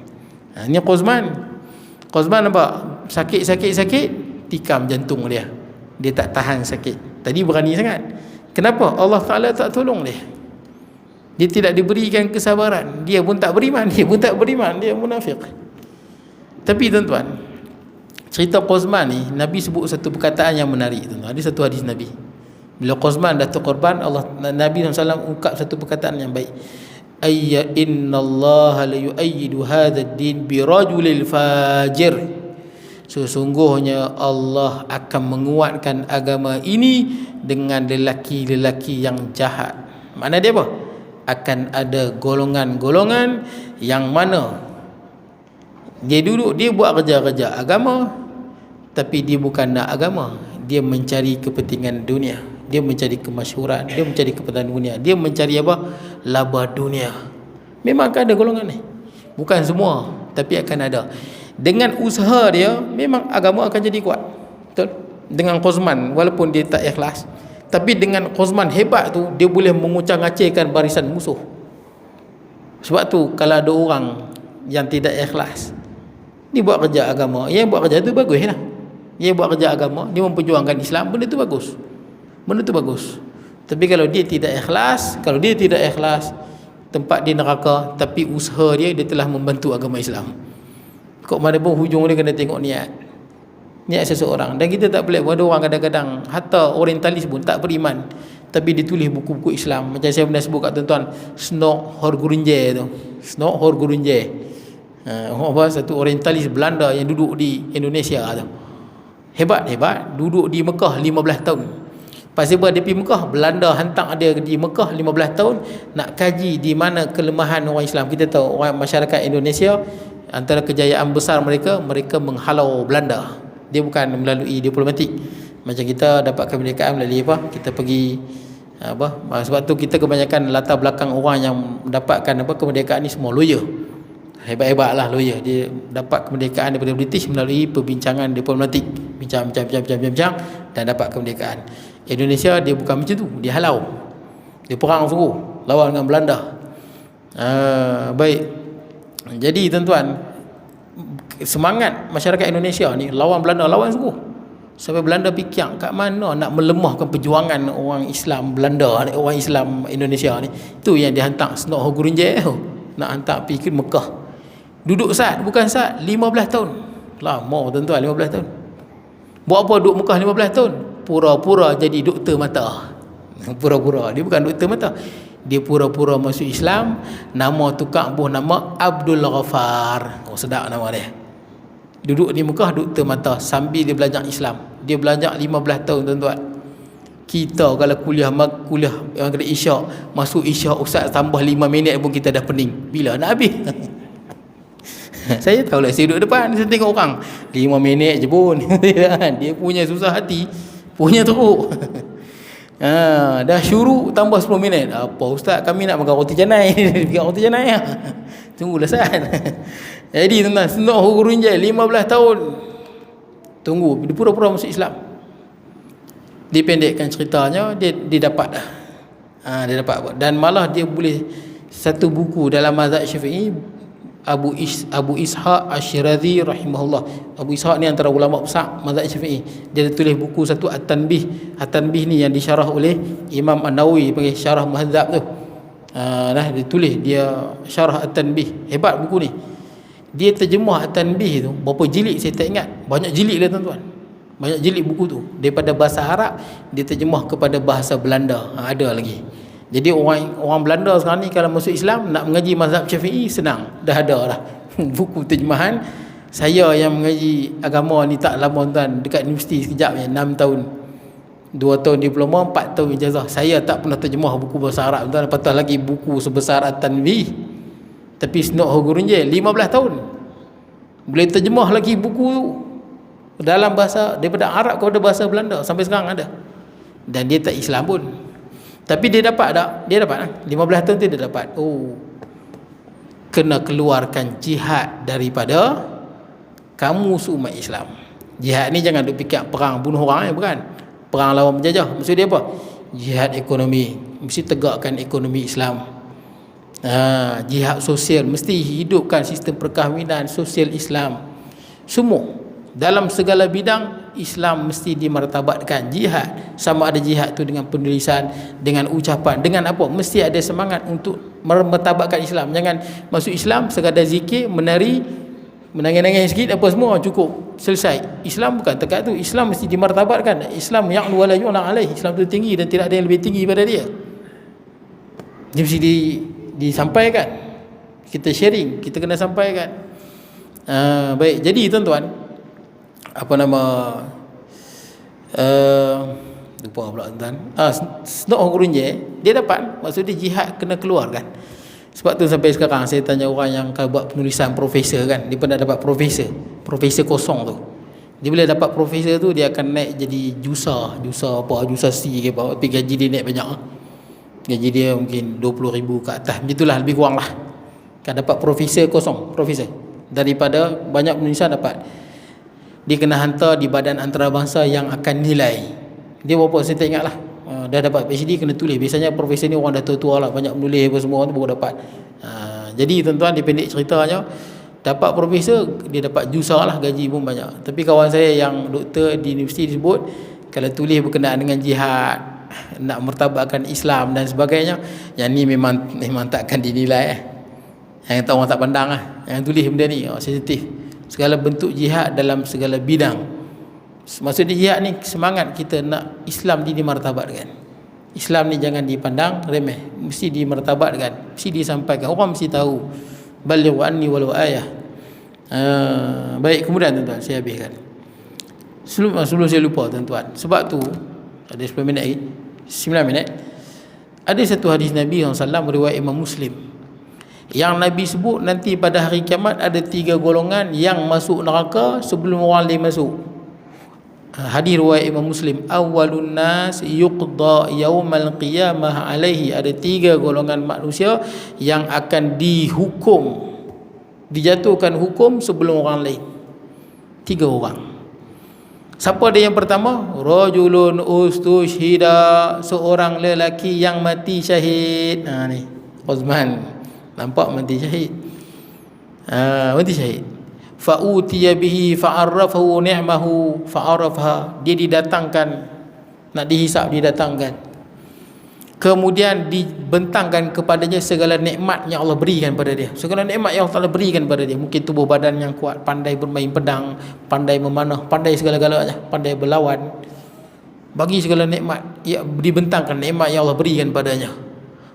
Ini Qazman nampak sakit, tikam jantung dia tak tahan sakit. Tadi berani sangat. Kenapa? Allah Ta'ala tak tolong dia. Dia tidak diberikan kesabaran. Dia pun tak beriman, dia munafik. Tapi tuan-tuan, cerita Qazman ni, Nabi sebut satu perkataan yang menarik tuan-tuan. Ada satu hadis Nabi, bila Qazman dah terkorban, Nabi SAW ungkap satu perkataan yang baik. ayya innallaha la yu'ayyidu hadzal din bi rajulil fajir. Sesungguhnya Allah akan menguatkan agama ini dengan lelaki-lelaki yang jahat. Makna dia apa? Akan ada golongan-golongan yang mana dia duduk, dia buat kerja-kerja agama, tapi dia bukan nak agama. Dia mencari kepentingan dunia, dia mencari kemasyhuran, dia mencari kepentingan dunia, dia mencari apa? Laba dunia. Memang akan ada golongan ni, bukan semua, tapi akan ada. Dengan usaha dia, memang agama akan jadi kuat. Betul? Dengan khuzman, walaupun dia tak ikhlas, tapi dengan khuzman hebat tu, dia boleh mengucang-acirkan barisan musuh. Sebab tu kalau ada orang yang tidak ikhlas, dia buat kerja agama, yang buat kerja tu bagus lah. Dia buat kerja agama, dia memperjuangkan Islam, benda tu bagus. Benda tu bagus. Tapi kalau dia tidak ikhlas, tempat dia neraka, tapi usaha dia telah membantu agama Islam. Kok mana pun hujung dia kena tengok niat seseorang. Dan kita tak boleh, ada orang kadang-kadang hatta orientalis pun tak beriman, tapi dia tulis buku-buku Islam. Macam saya pernah sebut kat tuan-tuan, Snock Horgurunje tu. Snock Horgurunje. Satu orientalis Belanda yang duduk di Indonesia tu. Hebat, duduk di Mekah 15 tahun. Pasal dia pergi Mekah, Belanda hantar dia di Mekah 15 tahun nak kaji di mana kelemahan orang Islam. Kita tahu orang masyarakat Indonesia, antara kejayaan besar mereka menghalau Belanda. Dia bukan melalui diplomatik. Macam kita dapat kemerdekaan melalui apa? Kita pergi sebab tu kita kebanyakan latar belakang orang yang mendapatkan kemerdekaan ni semua lawyer. Hebat-hebatlah lawyer. Dia dapat kemerdekaan daripada British melalui perbincangan diplomatik. Bincang dan dapat kemerdekaan. Indonesia dia bukan macam tu, dia halau. Dia perang sungguh lawan dengan Belanda. Baik. Jadi tuan-tuan, semangat masyarakat Indonesia ni lawan Belanda, lawan sungguh. Sampai Belanda fikir kat mana nak melemahkan perjuangan orang Islam Belanda, orang Islam Indonesia ni. Itu yang dihantar Snock Horgurunje tu, nak hantar pergi ke Mekah. Duduk bukan 15 tahun. Lama tuan-tuan, 15 tahun. Buat apa duduk Mekah 15 tahun? Pura-pura jadi doktor mata. Pura-pura, dia bukan doktor mata. Dia pura-pura masuk Islam, nama tukar buh nama Abdul Ghaffar. Sedap nama dia. Duduk di Mekah doktor mata sambil dia belajar Islam. Dia belajar 15 tahun tuan-tuan. Kita kalau kuliah yang kena isyak, masuk isyak ustaz tambah 5 minit pun kita dah pening. Bila nak habis? Saya tahulah, saya duduk depan, saya tengok orang 5 minit je pun. Dia punya susah hati, punya teruk. Dah syuruk tambah 10 minit. Apa ustaz, kami nak makan roti canai. Makan roti canai lah. Tunggulah Ustaz. Jadi tuan-tuan, Snock Horgurunje 15 tahun tunggu, dia pura-pura masuk Islam. Dipendekkan ceritanya, dia dapat dah. Dia dapat. Dan malah dia boleh satu buku dalam mazhab Syafi'i, Abu Ishaq Asy-Syirazi rahimahullah. Abu Ishaq ni antara ulama besar mazhab Syafi'i. Dia tulis buku satu At-Tanbih. At-Tanbih ni yang disyarah oleh Imam An-Nawawi bagi syarah Muhadzab tu. Dia tulis, dia syarah At-Tanbih. Hebat buku ni. Dia terjemah At-Tanbih tu berapa jilid saya tak ingat. Banyak jilid lah tuan-tuan. Banyak jilid buku tu. Daripada bahasa Arab dia terjemah kepada bahasa Belanda. Ada lagi. Jadi orang Belanda sekarang ni kalau masuk Islam nak mengaji mazhab Syafi'i senang. Dah ada dah buku terjemahan. Saya yang mengaji agama ni tak lama tuan, dekat universiti sekejap je, 6 tahun. 2 tahun diploma, 4 tahun ijazah. Saya tak pernah terjemah buku bahasa Arab tuan, apatah lagi buku sebesar At-Tanbih. Tapi Snock Horgurunje 15 tahun boleh terjemah lagi buku dalam bahasa, daripada Arab kepada bahasa Belanda, sampai sekarang ada. Dan dia tak Islam pun. Tapi dia dapat tak? Dia dapat 15 tahun tu dia dapat. Kena keluarkan jihad daripada kamu umat Islam. Jihad ni jangan duk fikir perang bunuh orang, bukan. Perang lawan penjajah. Maksud dia apa? Jihad ekonomi. Mesti tegakkan ekonomi Islam. Jihad sosial, mesti hidupkan sistem perkahwinan sosial Islam. Semua dalam segala bidang Islam mesti dimartabatkan. Jihad, sama ada jihad tu dengan penulisan, dengan ucapan, dengan apa, mesti ada semangat untuk memartabatkan Islam. Jangan masuk Islam sekadar zikir, menari, menangis-nangis sikit apa semua cukup selesai. Islam bukan dekat tu. Islam mesti dimartabatkan. Islam ya'lu wa la yu'la alaih. Islam tu tinggi dan tidak ada yang lebih tinggi daripada dia. Dia mesti disampaikan, kita sharing, kita kena sampaikan. Baik, jadi tuan-tuan, apa nama, lupa pula tuan. Senok orang Gurunje, dia dapat, maksud dia jihad kena keluar kan. Sebab tu sampai sekarang saya tanya orang yang buat penulisan profesor kan, dia pernah dapat profesor kosong tu. Dia bila dapat profesor tu, dia akan naik jadi jusa C ke apa, tapi gaji dia naik banyak. Gaji dia mungkin 20,000 ke atas, begitulah, lebih kurang lah. Kan dapat profesor kosong, profesor. Daripada banyak penulisan dapat. Dia kena hantar di badan antarabangsa yang akan nilai. Dia berapa saya tak ingat lah. Dah dapat PhD kena tulis. Biasanya profesor ni orang dah tua-tua lah, banyak menulis apa semua tu baru dapat. Jadi tuan-tuan, dia pendek ceritanya, dapat profesor, dia dapat jusa lah, gaji pun banyak. Tapi kawan saya yang doktor di universiti disebut, kalau tulis berkenaan dengan jihad, nak mertabatkan Islam dan sebagainya, yang ni memang takkan dinilai. Yang orang tak pandang lah, yang tulis benda ni sensitif. Segala bentuk jihad dalam segala bidang. Maksudnya jihad ni semangat kita nak Islam dimartabatkan. Islam ni jangan dipandang remeh, mesti dimartabatkan, mesti disampaikan, orang mesti tahu. Balighu anni walau ayah. Baik, kemudian tuan-tuan, saya habiskan. Sebelum saya lupa tuan-tuan, sebab tu ada 10 minit lagi, 9 minit. Ada satu hadis Nabi SAW riwayat Imam Muslim, yang Nabi sebut nanti pada hari kiamat ada 3 golongan yang masuk neraka sebelum orang lain masuk. Hadis riwayat Imam Muslim, awwalun nas yuqda yaumal qiyamah alaihi, ada 3 golongan manusia yang akan dihukum, dijatuhkan hukum sebelum orang lain. 3 orang. Siapa dia yang pertama? Rajulun ustushhida, seorang lelaki yang mati syahid. Ni Osman, nampak mati syahid. Mati syahid. Fa'utiya bihi fa'arrafahu ni'mahu fa'arrafha, dia didatangkan, nak dihisap, didatangkan, kemudian dibentangkan kepadanya segala nikmat yang Allah berikan pada dia. Segala nikmat yang Allah berikan pada dia, mungkin tubuh badan yang kuat, pandai bermain pedang, pandai memanah, pandai segala-galanya, pandai berlawan, bagi segala nikmat, ya, dibentangkan nikmat yang Allah berikan padanya.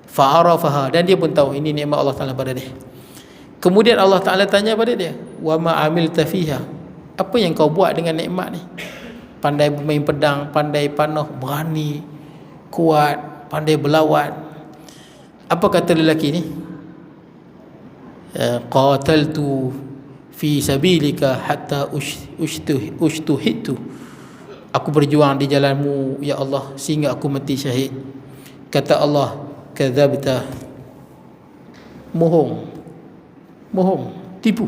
Fa'arafaha, dan dia pun tahu ini nikmat Allah Ta'ala pada dia. Kemudian Allah Ta'ala tanya pada dia, wa ma amilta fiha, apa yang kau buat dengan nikmat ni? Pandai bermain pedang, pandai panah, berani, kuat, pandai berlawan. Apa kata lelaki ni? Qataltu fi sabilika hatta ushtuhitu, aku berjuang di jalanmu ya Allah sehingga aku mati syahid. Kata Allah, kadzabta, mohong, tipu.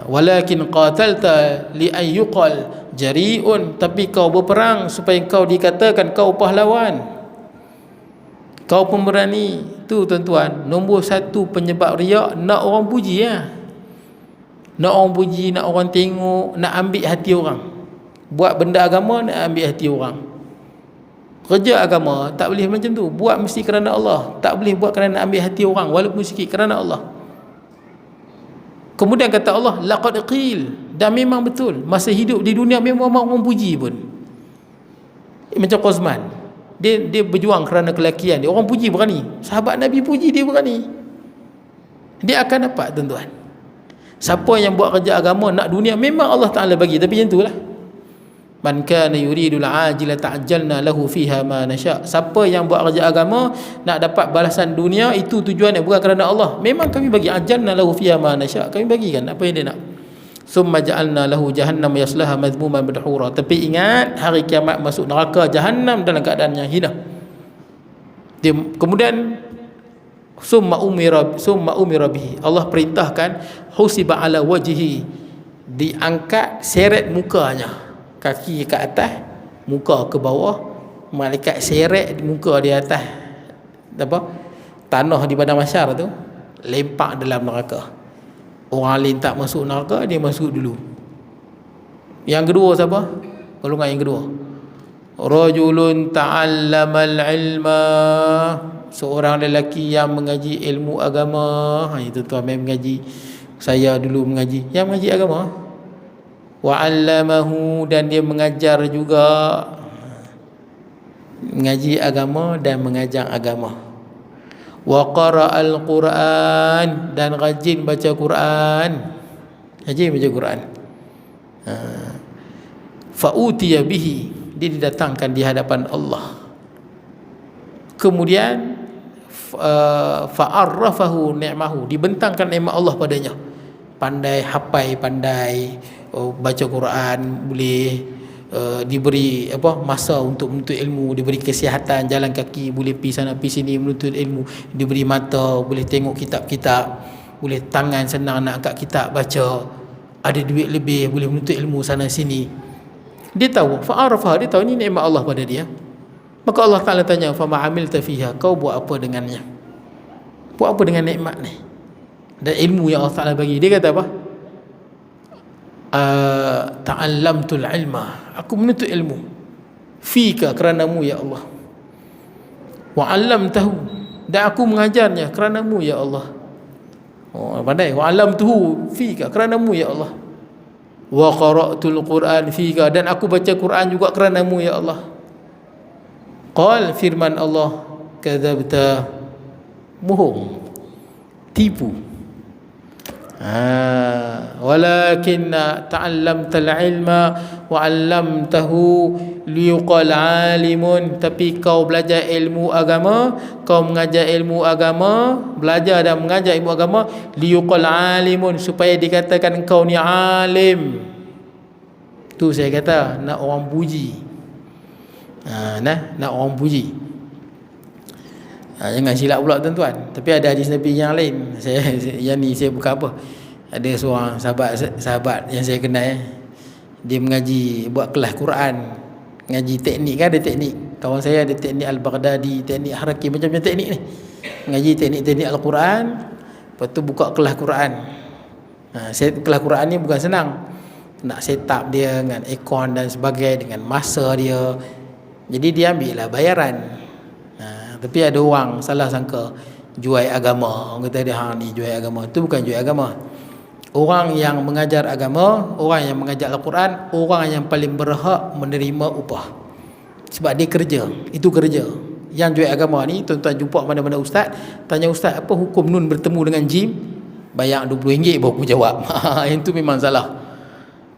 Walakin qatalta li an yuqal jari'un, tapi kau berperang supaya kau dikatakan kau pahlawan, kau pemberani. Tu tuan-tuan, nombor 1 penyebab riak, nak orang puji lah. Nak orang puji, nak orang tengok, nak ambil hati orang. Buat benda agama nak ambil hati orang. Kerja agama tak boleh macam tu, buat mesti kerana Allah, tak boleh buat kerana ambil hati orang, walaupun sikit, kerana Allah. Kemudian kata Allah, laqad qil, dan memang betul masa hidup di dunia memang orang puji pun. Macam Qazman, dia berjuang kerana kelakian dia, orang puji berani, sahabat Nabi puji dia berani, dia akan dapat tuan-tuan. Siapa yang buat kerja agama nak dunia, memang Allah Ta'ala bagi, tapi macam itulah. Man kana yuridul ajila ta'ajjalna lahu fiha ma nasha. Siapa yang buat kerja agama nak dapat balasan dunia, itu tujuannya, bukan kerana Allah. Memang kami bagi, ajalna lahu fiha ma nasha, kami bagikan apa yang dia nak. Summa ja'alna lahu jahannam yaslaha madhmuman madhura. Tapi ingat, hari kiamat masuk neraka jahannam dalam keadaan yang hina. Dia kemudian summa umira bihi, Allah perintahkan, husiba ala wajhi, diangkat seret mukanya, kaki ke atas, muka ke bawah, malaikat seret muka di atas apa, tanah di padang mahsyar tu, lempak dalam neraka. Orang lain tak masuk neraka, dia masuk dulu. Yang kedua siapa? Golongan yang kedua, rajulun ta'allamal ilma, seorang lelaki yang mengaji ilmu agama. Itu tuan main mengaji, saya dulu mengaji, yang mengaji agama. Wa 'allamahu, dan dia mengajar juga, mengaji agama dan mengajar agama. wa qara'al Quran, dan rajin baca Quran. Rajin baca Quran. Fa utiya bihi, dia didatangkan di hadapan Allah. Kemudian fa'arrafahu ni'mahu, dibentangkan nikmat Allah padanya. Pandai hafal, pandai baca Quran, boleh diberi masa untuk menuntut ilmu, diberi kesihatan, jalan kaki, boleh pergi sana pergi sini menuntut ilmu, diberi mata, boleh tengok kitab-kitab, boleh tangan senang nak angkat kitab baca, ada duit lebih, boleh menuntut ilmu sana sini. Dia tahu, fa'arafah, dia tahu ini nikmat Allah pada dia. Maka Allah Ta'ala tanya, fama amilta fiha, kau buat apa dengannya? Buat apa dengan nikmat ni dan ilmu yang Allah Ta'ala bagi? Dia kata apa? Ta'allamtul ilma, aku menuntut ilmu fika, keranamu ya Allah. Wa 'allamtahu, dan aku mengajarnya keranamu ya Allah. Pandai. Wa 'allamtuhu fika, keranamu ya Allah. Wa qara'tul Quran fika, dan aku baca Quran juga keranamu ya Allah. Qal, firman Allah, kadzabta, bohong, tipu. Walakinna ta'allamtal ilma wa 'allamtahu liyuqal 'alimun, tapi kau belajar ilmu agama, kau mengajar ilmu agama, belajar dan mengajar ilmu agama, liyuqal 'alimun, supaya dikatakan engkau ni alim. Tu saya kata nak orang puji. Nak orang puji. Jangan silap pula tuan-tuan. Tapi ada hadis Nabi yang lain. Yang ni saya bukan apa. Ada seorang sahabat yang saya kenal, dia mengaji, buat kelas Quran, ngaji teknik, kan ada teknik. Kawan saya ada teknik Al-Baghdadi, teknik Haraki, macam-macam teknik ni. Ngaji teknik-teknik Al-Quran, lepas tu buka kelas Quran. Kelas Quran ni bukan senang. Nak set up dia dengan aircon dan sebagainya, dengan masa dia. Jadi dia ambil lah bayaran. Tapi ada orang salah sangka jual agama. Orang kata dia, hang ni jual agama. Itu bukan jual agama. Orang yang mengajar agama, orang yang mengajar Al-Quran, orang yang paling berhak menerima upah. Sebab dia kerja. Itu kerja. Yang jual agama ni, tuan-tuan jumpa mana-mana ustaz, tanya ustaz, apa hukum nun bertemu dengan jim? Bayar RM20 baru aku jawab. Yang tu memang salah.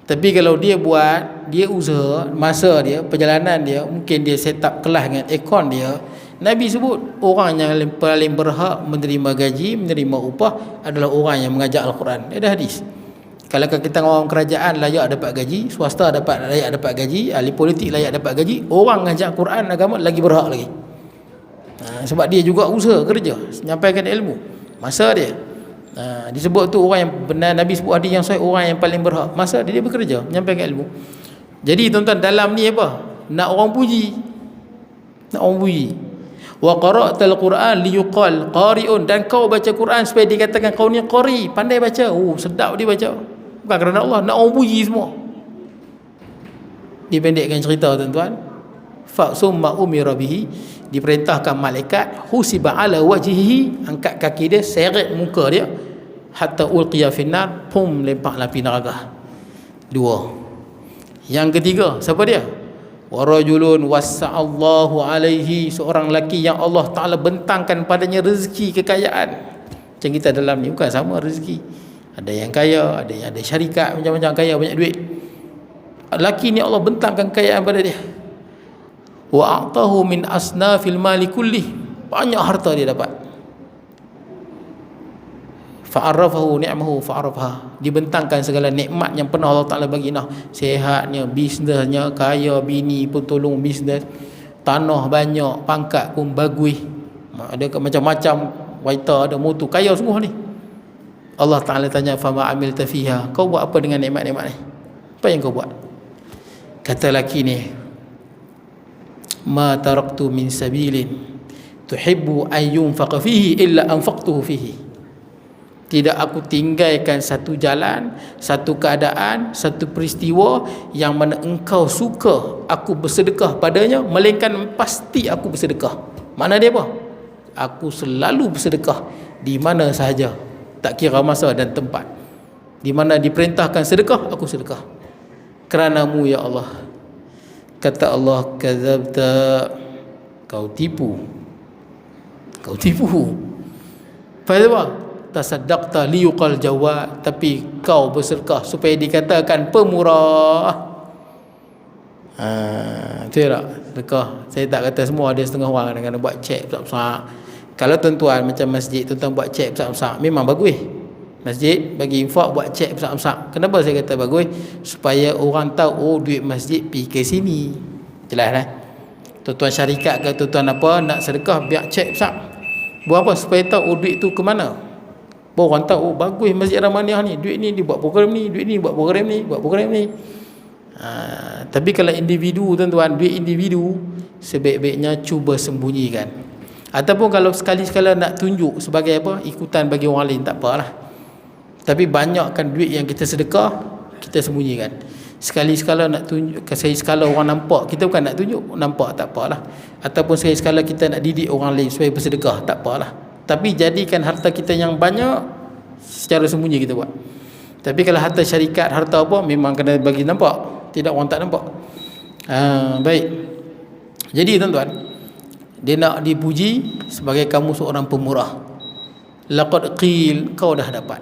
Tapi kalau dia buat, dia usaha, masa dia, perjalanan dia, mungkin dia set up kelas dengan aircon dia, Nabi sebut orang yang paling berhak menerima gaji, menerima upah adalah orang yang mengajar Al-Quran. Ada hadis. Kalau kita orang kerajaan layak dapat gaji, swasta layak dapat gaji, ahli politik layak dapat gaji, orang mengajar Quran agama lagi berhak lagi. Sebab dia juga usaha, kerja, menyampaikan ilmu, masa dia. Disebut tu orang yang benar, Nabi sebut hadis yang sahih, orang yang paling berhak, masa dia bekerja, menyampaikan ilmu. Jadi tuan-tuan, dalam ni apa? Nak orang puji. Nak orang puji. Wa qara'tal Quran liyuqal qari'un, dan kau baca Quran supaya dikatakan kau ni qari, pandai baca. Sedap dia baca. Bukan kerana Allah, nak orang puji semua. Dipendekkan cerita tuan-tuan. Fa summa umira bihi, diperintahkan malaikat, husiba ala wajhihi, angkat kaki dia, seret muka dia, hatta ulqiya finnar, pum, lempak api neraka. 2. Yang ketiga, siapa dia? Wa rajulun wassa'allahu alaihi, seorang lelaki yang Allah Ta'ala bentangkan padanya rezeki, kekayaan. Macam kita dalam ni bukan sama rezeki. Ada yang kaya, ada yang ada syarikat, macam-macam kaya, banyak duit. Lelaki ni Allah bentangkan kekayaan pada dia. Wa a'tahu min asnafil mali kulli, banyak harta dia dapat. Fa'arrafahu ni'mahu fa'arrafha, dibentangkan segala nikmat yang pernah Allah Ta'ala bagi. Sihatnya, bisnesnya, kaya, bini pun tolong bisnes, tanah banyak, pangkat pun bagus, ada macam-macam, waiter, ada motor, kaya semua ni. Allah Ta'ala tanya, fama amilta fiha, kau buat apa dengan nikmat-nikmat ni? Apa yang kau buat? Kata lelaki ni, ma taraktu min sabilin tuhibbu an yunfaqa fihi illa anfaqtuhu fihi. Tidak aku tinggalkan satu jalan, satu keadaan, satu peristiwa yang mana engkau suka aku bersedekah padanya, melainkan pasti aku bersedekah. Makna dia apa? Aku selalu bersedekah di mana sahaja, tak kira masa dan tempat. Di mana diperintahkan sedekah, aku sedekah. Kerana-Mu ya Allah. Kata Allah, kadzabta, kau tipu. Kau tipu. Faham apa? Tasaddaqta liyuqal jawad, tapi kau bersedekah supaya dikatakan pemurah. Betul tak? Sedekah. Saya tak kata semua, ada setengah orang kena buat cek besar-besar. Kalau tuan-tuan macam masjid, tuan-tuan buat cek besar-besar, memang bagus. Masjid bagi infak buat cek besar-besar. Kenapa saya kata bagus? Supaya orang tahu, oh duit masjid pergi ke sini. Jelas lah. Tuan-tuan syarikat ke tuan-tuan apa nak sedekah, biar cek besar. Buat apa? Supaya tahu, oh duit tu ke mana. Baru orang tahu, oh bagus Masjid Rahmaniah ni, duit ni dia buat program ni, duit ni buat program ni, buat program ni. Tapi kalau individu, tuan-tuan, duit individu sebaik-baiknya cuba sembunyikan. Ataupun kalau sekali-sekala nak tunjuk sebagai apa, ikutan bagi orang lain, tak apalah. Tapi banyakkan duit yang kita sedekah, kita sembunyikan. Sekali-sekala nak tunjuk, sekali-sekala orang nampak, kita bukan nak tunjuk, nampak tak apalah. Ataupun sekali-sekala kita nak didik orang lain supaya bersedekah, tak apalah. Tapi jadikan harta kita yang banyak secara sembunyi kita buat. Tapi kalau harta syarikat, harta apa, memang kena bagi nampak, tidak orang tak nampak. Baik. Jadi tuan-tuan, dia nak dipuji sebagai kamu seorang pemurah. Laqad qil, kau dah dapat.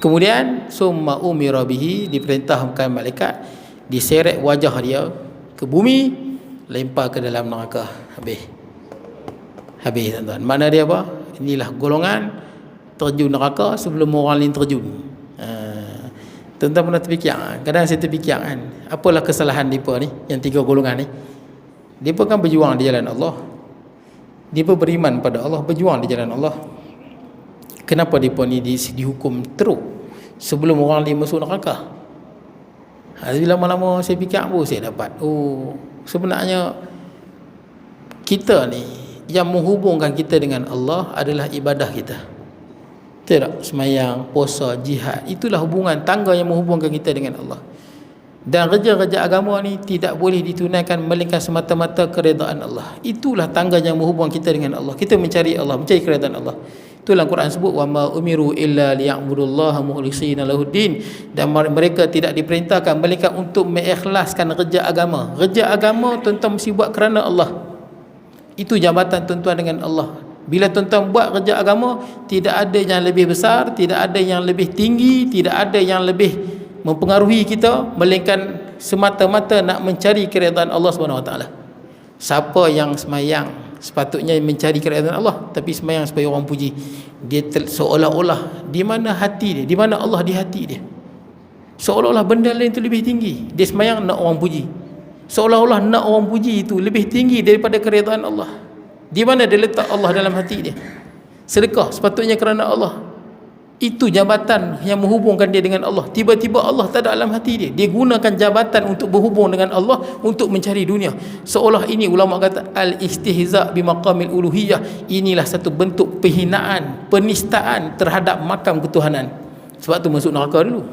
Kemudian summa umira bihi, diperintahkan malaikat diseret wajah dia ke bumi, lempar ke dalam neraka. Habis tuan-tuan. Makna dia apa? Inilah golongan terjun neraka sebelum orang lain terjun. Tuan-tuan pernah terfikir? Kadang saya terfikir kan, apalah kesalahan mereka ni, yang tiga golongan ni. Mereka kan berjuang di jalan Allah. Mereka beriman pada Allah, berjuang di jalan Allah. Kenapa mereka ni dihukum teruk sebelum orang lain masuk neraka? Bila lama-lama saya fikir pun saya dapat, oh sebenarnya kita ni, yang menghubungkan kita dengan Allah adalah ibadah kita. Tidak, semayang, puasa, jihad, itulah hubungan tangga yang menghubungkan kita dengan Allah. Dan kerja-kerja agama ni tidak boleh ditunaikan melainkan semata-mata keredaan Allah. Itulah tangga yang menghubungkan kita dengan Allah. Kita mencari Allah, mencari keredaan Allah. Itulah Quran sebut, wa ma umiru illa liya'budullaha mukhlishina lahuddin, dan mereka tidak diperintahkan melainkan untuk mengikhlaskan kerja agama. Kerja agama tuan-tuan mesti buat kerana Allah. Itu jabatan tuan-tuan dengan Allah. Bila tuan-tuan buat kerja agama, tidak ada yang lebih besar, tidak ada yang lebih tinggi, tidak ada yang lebih mempengaruhi kita melainkan semata-mata nak mencari keredaan Allah Subhanahu Wa Taala. Siapa yang semayang sepatutnya mencari keredaan Allah, tapi semayang supaya orang puji, dia seolah-olah di mana hati dia, di mana Allah di hati dia. Seolah-olah benda lain itu lebih tinggi. Dia semayang nak orang puji. Seolah-olah nak orang puji itu lebih tinggi daripada keredaan Allah. Di mana dia letak Allah dalam hati dia? Sedekah sepatutnya kerana Allah. Itu jabatan yang menghubungkan dia dengan Allah. Tiba-tiba Allah tak ada dalam hati dia. Dia gunakan jabatan untuk berhubung dengan Allah, untuk mencari dunia. Seolah ini ulama kata al-istihza' bimaqamil uluhiyah. Inilah satu bentuk penghinaan, penistaan terhadap makam ketuhanan. Sebab tu masuk neraka dulu.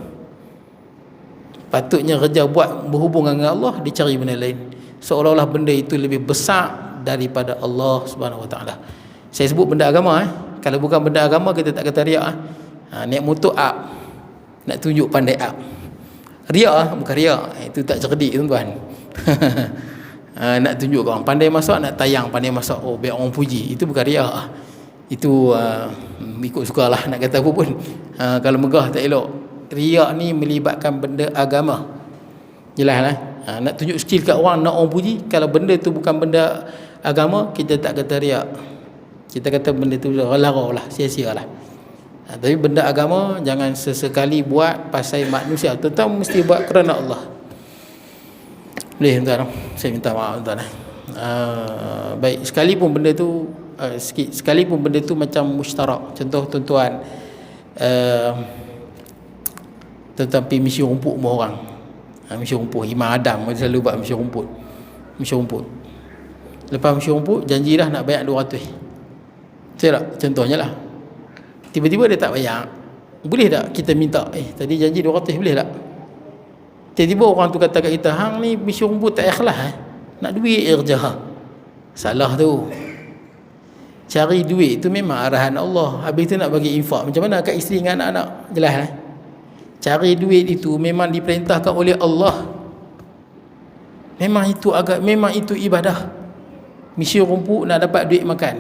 Patutnya kerja buat berhubungan dengan Allah, dicari benda lain. Seolah-olah benda itu lebih besar daripada Allah Subhanahu Wa Taala. Saya sebut benda agama. Kalau bukan benda agama, kita tak kata riak. Naik motor up, nak tunjuk pandai up. Riak bukan riak. Itu tak cerdik tuan-tuan. Nak tunjuk orang pandai masak, nak tayang pandai masak, oh biar orang puji. Itu bukan riak. Itu ikut sukalah nak kata apa pun. Kalau megah tak elok. Riak ni melibatkan benda agama. Jelaslah. Nak tunjuk skill kat orang, nak orang puji. Kalau benda tu bukan benda agama, kita tak kata riak. Kita kata benda tu lara lah, sia-sia lah. Tapi benda agama jangan sesekali buat pasal manusia. Tetap mesti buat kerana Allah. Boleh tuan-tuan? Saya minta maaf tuan-tuan. Baik, sekalipun benda tu sekalipun benda tu macam mustarak. Contoh tuan-tuan, tuan-tuan pergi misi rumput rumah orang. Misi rumput, Imam Adam dia selalu buat misi rumput. Misi rumput. Lepas misi rumput, janjilah nak bayar 200. Betul tak? Contohnya lah. Tiba-tiba dia tak bayar. Boleh tak kita minta, tadi janji 200, boleh tak? Tiba-tiba orang tu kata kat kita, hang ni misi rumput tak ikhlas nak duit kerja. Salah tu. Cari duit tu memang arahan Allah. Habis tu nak bagi infak, macam mana kat isteri dengan anak-anak? Jelas lah. Cari duit itu memang diperintahkan oleh Allah. Memang itu ibadah. Misi rumput nak dapat duit makan.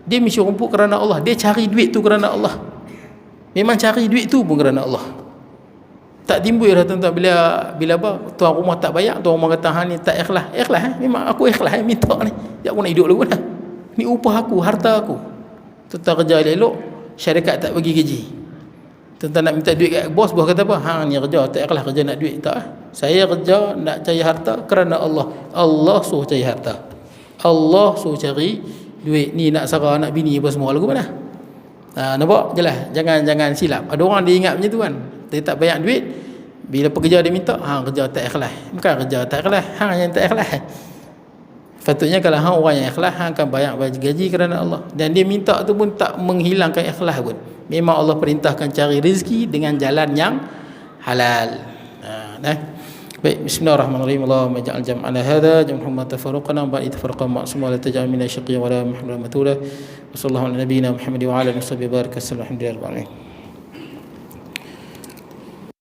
Dia misi rumput kerana Allah. Dia cari duit tu kerana Allah. Memang cari duit tu pun kerana Allah. Tak timbul dah tuan-tuan bila apa tuan rumah tak bayar, tuan rumah kata hang ni tak ikhlas. Ikhlas memang aku ikhlas minta ni. Ya aku nak hidup dulu dah. Ni upah aku, harta aku. Tuan-tuan kerja elok, syarikat tak bagi gaji. Tuan-tuan nak minta duit kat bos kata apa? Hang ni kerja tak ikhlas, kerja nak duit tak. Saya kerja nak cari harta kerana Allah. Allah suruh cari harta. Allah suruh cari duit. Ni nak sara anak bini apa semua lagu mana? Nampak? Jelas. Jangan silap. Ada orang dia ingat macam tu kan. Dia tak banyak duit, bila pekerja dia minta, hang kerja tak ikhlas. Bukan kerja tak ikhlas, hang yang tak ikhlas. Patutnya kalau hang orang yang ikhlas, hang akan banyak gaji kerana Allah. Dan dia minta tu pun tak menghilangkan ikhlas pun. Memang Allah perintahkan cari rezeki dengan jalan yang halal. Baik, bismillahirrahmanirrahim. Allahumma ij'al jam'ana hadha jam'an tafarruqana wa ba'id tafarruqa ma'suma la taj'al minna shaqiyyan wa la mahruman matula. Wa sallallahu ala nabiyyina Muhammad wa ala alihi wa sahbihi baraka sallallahu alaihi wa sallam.